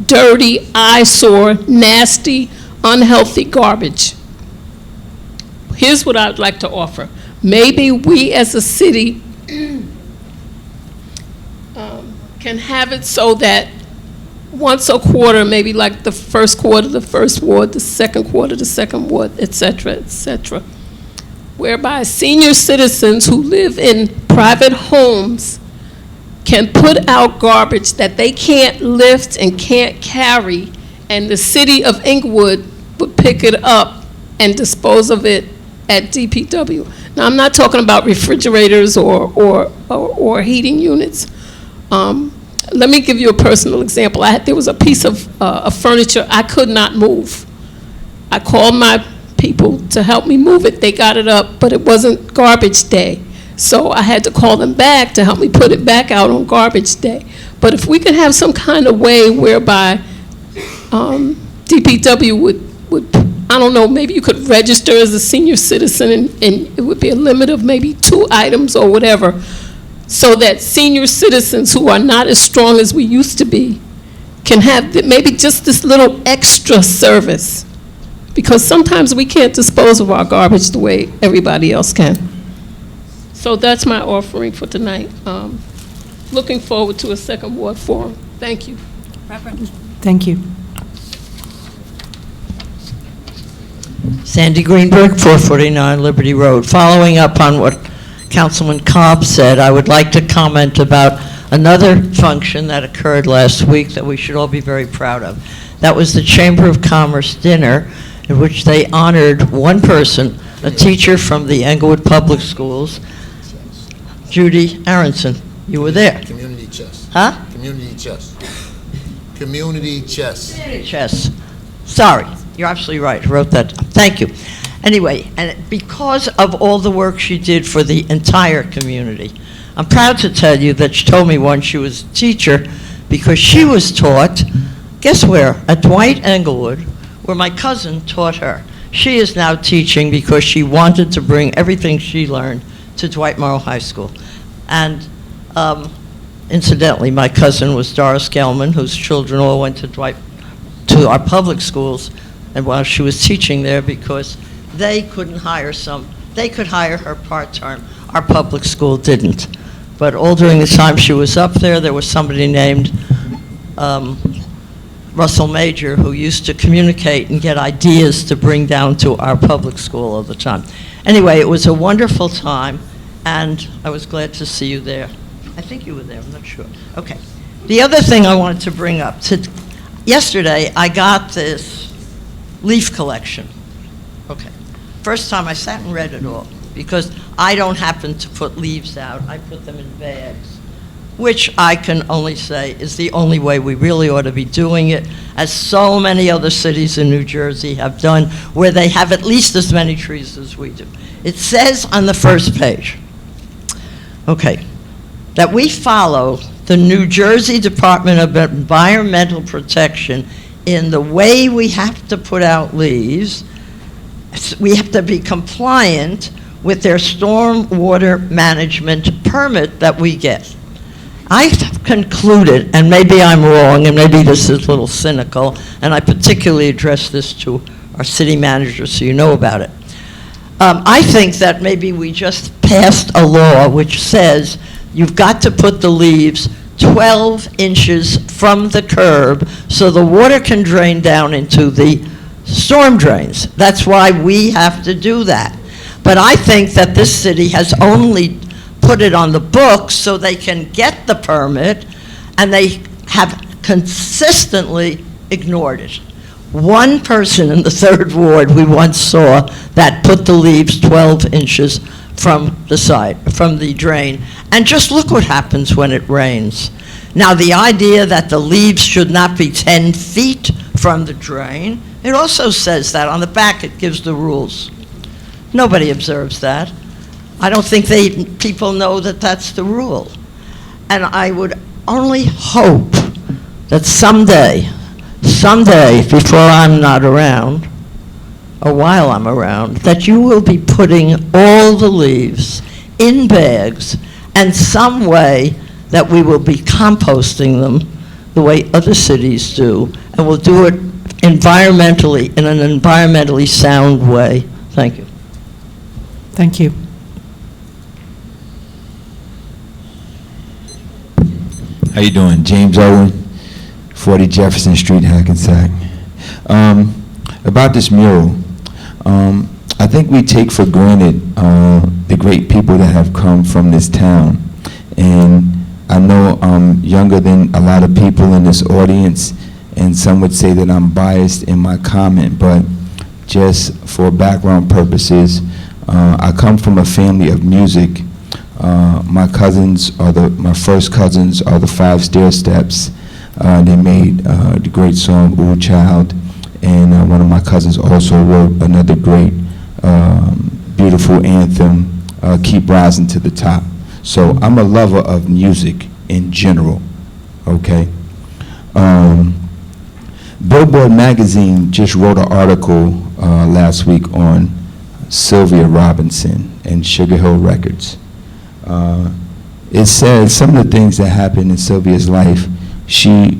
dirty, eyesore, nasty, unhealthy garbage. here's what I'd like to offer. Maybe we as a city can have it so that once a quarter, maybe like the first quarter, the first ward, the second quarter, the second ward, et cetera, whereby senior citizens who live in private homes can put out garbage that they can't lift and can't carry, and the city of Englewood would pick it up and dispose of it at DPW. Now, I'm not talking about refrigerators or heating units. Let me give you a personal example. There was a piece of furniture I could not move. I called my people to help me move it. They got it up, but it wasn't garbage day. So I had to call them back to help me put it back out on garbage day. But if we could have some kind of way whereby DPW would, I don't know, maybe you could register as a senior citizen and it would be a limit of maybe 2 items or whatever, so that senior citizens who are not as strong as we used to be can have maybe just this little extra service. Because sometimes we can't dispose of our garbage the way everybody else can. So that's my offering for tonight. Looking forward to a second ward forum. Thank you. Reverend. Thank you. Sandy Greenberg, 449 Liberty Road. Following up on what Councilman Cobb said, I would like to comment about another function that occurred last week that we should all be very proud of. That was the Chamber of Commerce dinner, in which they honored one person, a teacher from the Englewood Public Schools, Judy Aronson. You were there. Community chess. Huh? Community chess. Community chess. Chess. Sorry, you're absolutely right. I wrote that down. Thank you. Anyway, and because of all the work she did for the entire community, I'm proud to tell you that she told me once she was a teacher because she was taught, guess where? At Dwight Englewood, where my cousin taught her. She is now teaching because she wanted to bring everything she learned to Dwight Morrow High School. And incidentally, my cousin was Doris Gelman, whose children all went to our public schools, and while she was teaching there, because they couldn't hire they could hire her part-time. Our public school didn't. But all during the time she was up there, there was somebody named Russell Major, who used to communicate and get ideas to bring down to our public school all the time. Anyway, it was a wonderful time, and I was glad to see you there. I think you were there, I'm not sure. Okay. The other thing I wanted to bring up, yesterday I got this leaf collection. Okay. First time I sat and read it all, because I don't happen to put leaves out, I put them in bags, which I can only say is the only way we really ought to be doing it, as so many other cities in New Jersey have done, where they have at least as many trees as we do. It says on the first page, okay, that we follow the New Jersey Department of Environmental Protection in the way we have to put out leaves. We have to be compliant with their stormwater management permit that we get. I concluded, and maybe I'm wrong, and maybe this is a little cynical, and I particularly address this to our city manager so you know about it. I think that maybe we just passed a law which says you've got to put the leaves 12 inches from the curb so the water can drain down into the storm drains. That's why we have to do that. But I think that this city has only put it on the books so they can get the permit, and they have consistently ignored it. One person in the 3rd Ward we once saw that put the leaves 12 inches from the side, from the drain. And just look what happens when it rains. Now, the idea that the leaves should not be 10 feet from the drain, it also says that on the back. It gives the rules. Nobody observes that. I don't think people know that that's the rule. And I would only hope that someday, before I'm not around, or while I'm around, that you will be putting all the leaves in bags, and some way that we will be composting them the way other cities do, and we'll do it environmentally, in an environmentally sound way. Thank you. Thank you. How you doing? James Owen, 40 Jefferson Street, Hackensack. About this mural, I think we take for granted the great people that have come from this town. And I know I'm younger than a lot of people in this audience, and some would say that I'm biased in my comment, but just for background purposes, I come from a family of music. My first cousins are the Five Stair Steps. They made the great song "Ooh Child," and one of my cousins also wrote another great, beautiful anthem, "Keep Rising to the Top." So I'm a lover of music in general, okay? Billboard magazine just wrote an article last week on Sylvia Robinson and Sugar Hill Records. It says some of the things that happened in Sylvia's life. She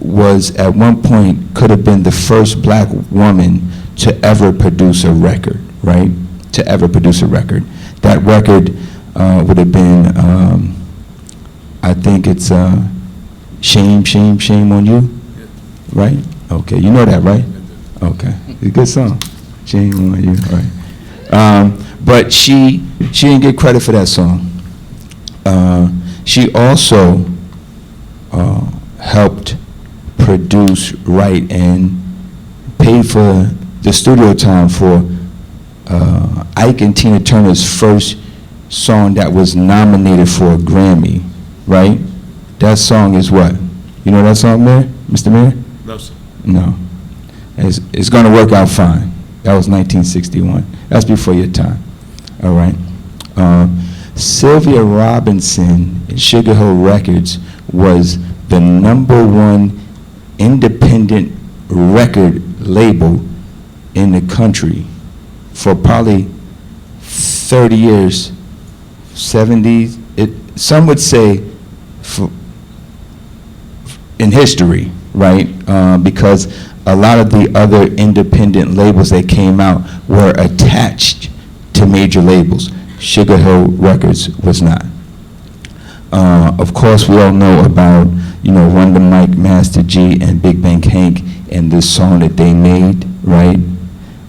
was at one point, could have been the first black woman to ever produce a record, right? To ever produce a record. That record would have been, I think it's Shame, Shame, Shame on You, right? Okay, you know that, right? Okay, it's a good song. Shame on You, right? But she didn't get credit for that song. She also helped produce, write, and pay for the studio time for Ike and Tina Turner's first song that was nominated for a Grammy, right? That song is what? You know that song, Mayor? Mr. Mayor? No, sir. No. It's going to work out fine. That was 1961. That's before your time. All right. Sylvia Robinson and Sugar Hill Records was the #1 independent record label in the country for probably 30 years, 70s. Some would say in history, right? Because a lot of the other independent labels that came out were attached to major labels. Sugar Hill Records was not. Of course, we all know about, Wonder Mike, Master G, and Big Bang Hank, and this song that they made, right?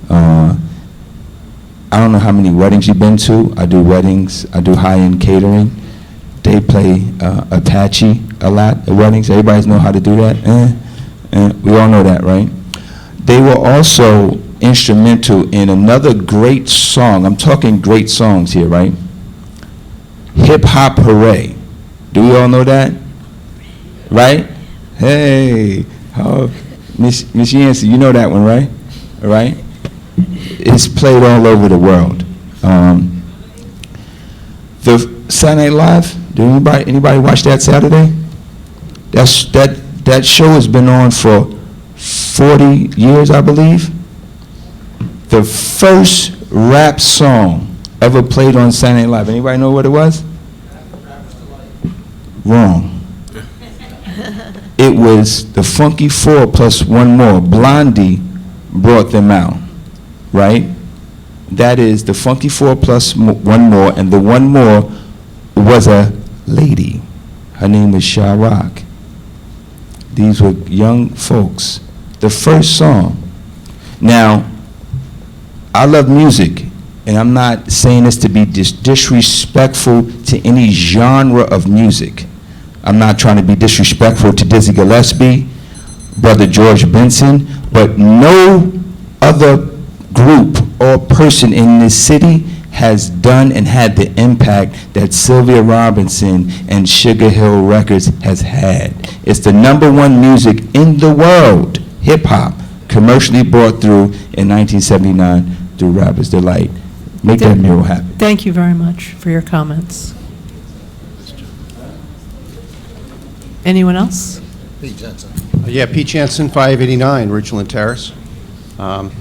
I don't know how many weddings you've been to. I do weddings. I do high-end catering. They play Apache a lot at weddings. Everybody know how to do that? We all know that, right? They were also instrumental in another great song. I'm talking great songs here, right? Hip Hop Hooray. Do we all know that? Right? Hey, Miss Yancey, you know that one, right? All right? It's played all over the world. The Saturday Night Live, did anybody watch that Saturday? That show has been on for 40 years, I believe. The first rap song ever played on Saturday Night Live. Anybody know what it was? Wrong. It was the Funky Four plus one more. Blondie brought them out, right? That is the Funky Four plus one more, and the one more was a lady. Her name was Sha Rock. These were young folks. The first song. Now, I love music, and I'm not saying this to be disrespectful to any genre of music. I'm not trying to be disrespectful to Dizzy Gillespie, Brother George Benson, but no other group or person in this city has done and had the impact that Sylvia Robinson and Sugar Hill Records has had. It's the #1 music in the world, hip-hop, commercially brought through in 1979 through Rapper's Delight. Make that mural happen. Thank you very much for your comments. Anyone else? Pete Jensen. Yeah, Pete Jensen, 589 Ridgeland Terrace. I'm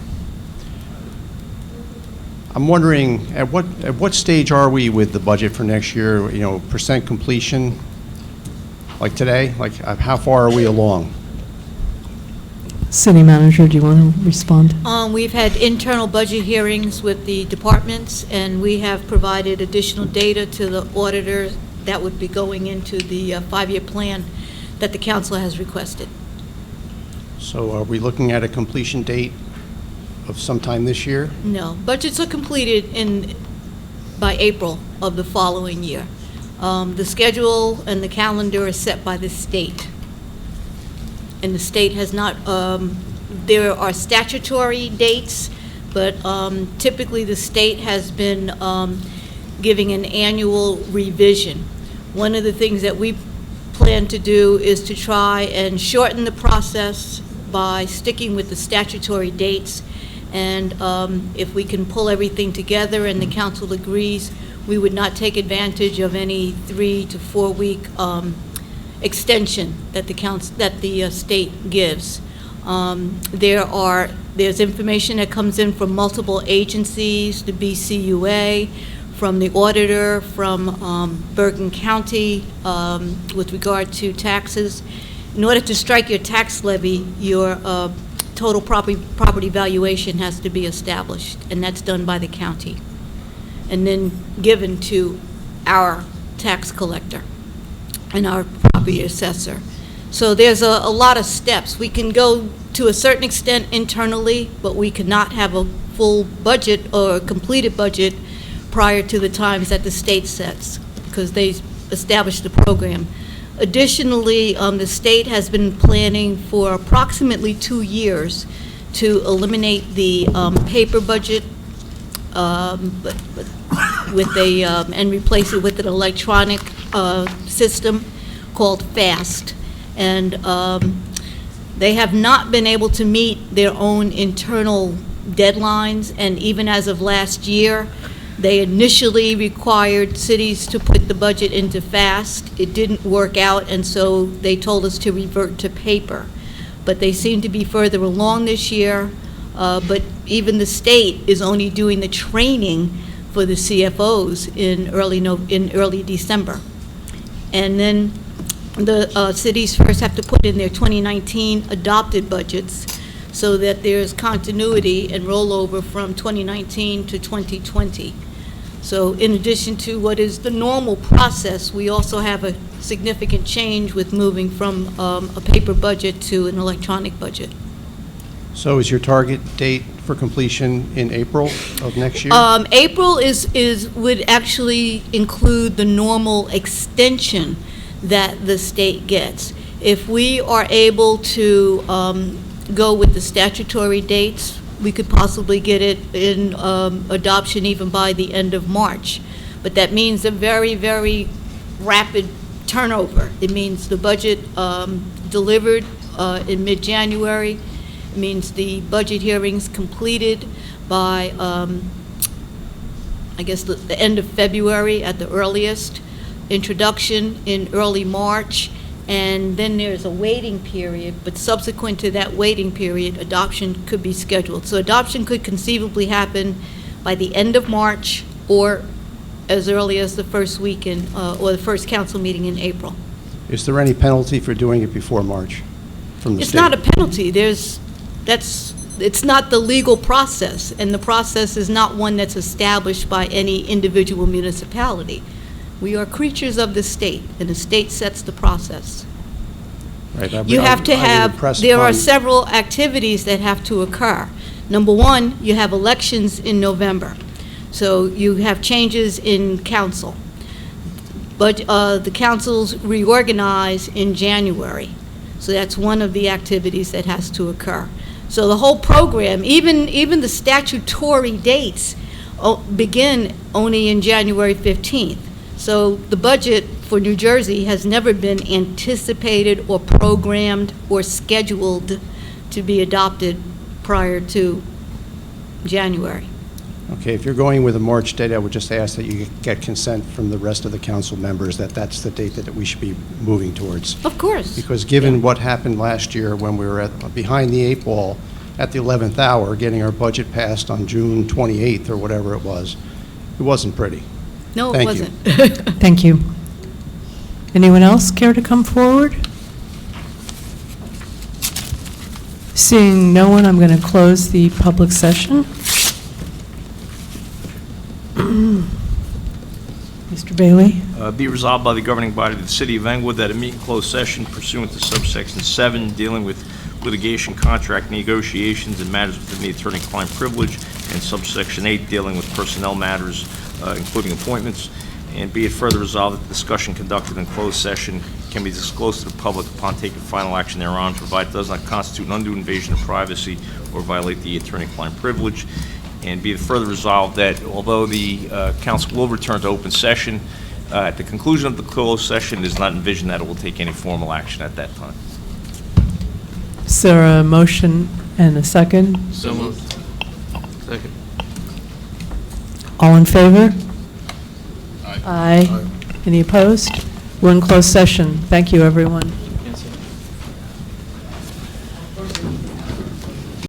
wondering, at what stage are we with the budget for next year? Percent completion, like today? Like, how far are we along? City Manager, do you want to respond? We've had internal budget hearings with the departments, and we have provided additional data to the auditor that would be going into the five-year plan that the council has requested. So are we looking at a completion date of sometime this year? No, budgets are completed by April of the following year. The schedule and the calendar are set by the state. And the state has not, there are statutory dates, but typically the state has been giving an annual revision. One of the things that we plan to do is to try and shorten the process by sticking with the statutory dates. And if we can pull everything together and the council agrees, we would not take advantage of any 3 to 4 week extension that the state gives. There's information that comes in from multiple agencies, the BCUA, from the auditor, from Bergen County with regard to taxes. In order to strike your tax levy, your total property valuation has to be established, and that's done by the county, and then given to our tax collector and our property assessor. So there's a lot of steps. We can go to a certain extent internally, but we cannot have a full budget or a completed budget prior to the times that the state sets, because they established the program. Additionally, the state has been planning for approximately 2 years to eliminate the paper budget and replace it with an electronic system called FAST. And they have not been able to meet their own internal deadlines, and even as of last year, they initially required cities to put the budget into FAST. It didn't work out, and so they told us to revert to paper. But they seem to be further along this year, but even the state is only doing the training for the CFOs in early December. And then the cities first have to put in their 2019 adopted budgets so that there's continuity and rollover from 2019 to 2020. So in addition to what is the normal process, we also have a significant change with moving from a paper budget to an electronic budget. So is your target date for completion in April of next year? April would actually include the normal extension that the state gets. If we are able to go with the statutory dates, we could possibly get it in adoption even by the end of March. But that means a very, very rapid turnover. It means the budget delivered in mid-January. It means the budget hearings completed by, I guess, the end of February at the earliest, introduction in early March, and then there's a waiting period, but subsequent to that waiting period, adoption could be scheduled. So adoption could conceivably happen by the end of March or as early as the first weekend or the first council meeting in April. Is there any penalty for doing it before March from the It's state? not a penalty. It's not the legal process, and the process is not one that's established by any individual municipality. We are creatures of the state, and the state sets the process. Right, You have to I would have, impress there are upon- several activities that have to occur. Number one, you have elections in November. So you have changes in council. But the councils reorganize in January. So that's one of the activities that has to occur. So the whole program, even the statutory dates begin only in January 15th. So the budget for New Jersey has never been anticipated or programmed or scheduled to be adopted prior to January. Okay, if you're going with a March date, I would just ask that you get consent from the rest of the council members that that's the date that we should be moving towards. Of course. Because given what happened last year when we were behind the 8 ball at the 11th hour, getting our budget passed on June 28th or whatever it wasn't pretty. No, it Thank you. wasn't. Thank you. Anyone else care to come forward? Seeing no one, I'm going to close the public session. Mr. Bailey? Be resolved by the governing body of the City of Englewood that a meeting closed session pursuant to subsection 7 dealing with litigation, contract negotiations, and matters within the attorney-client privilege, and subsection 8 dealing with personnel matters, including appointments. And be it further resolved that the discussion conducted in closed session can be disclosed to the public upon taking final action thereon, provided it does not constitute an undue invasion of privacy or violate the attorney-client privilege. And be it further resolved that although the council will return to open session, at the conclusion of the closed session, it is not envisioned that it will take any formal action at that time. Is there a motion and a second? So moved. Second. All in favor? Aye. Any opposed? We're in closed session. Thank you, everyone.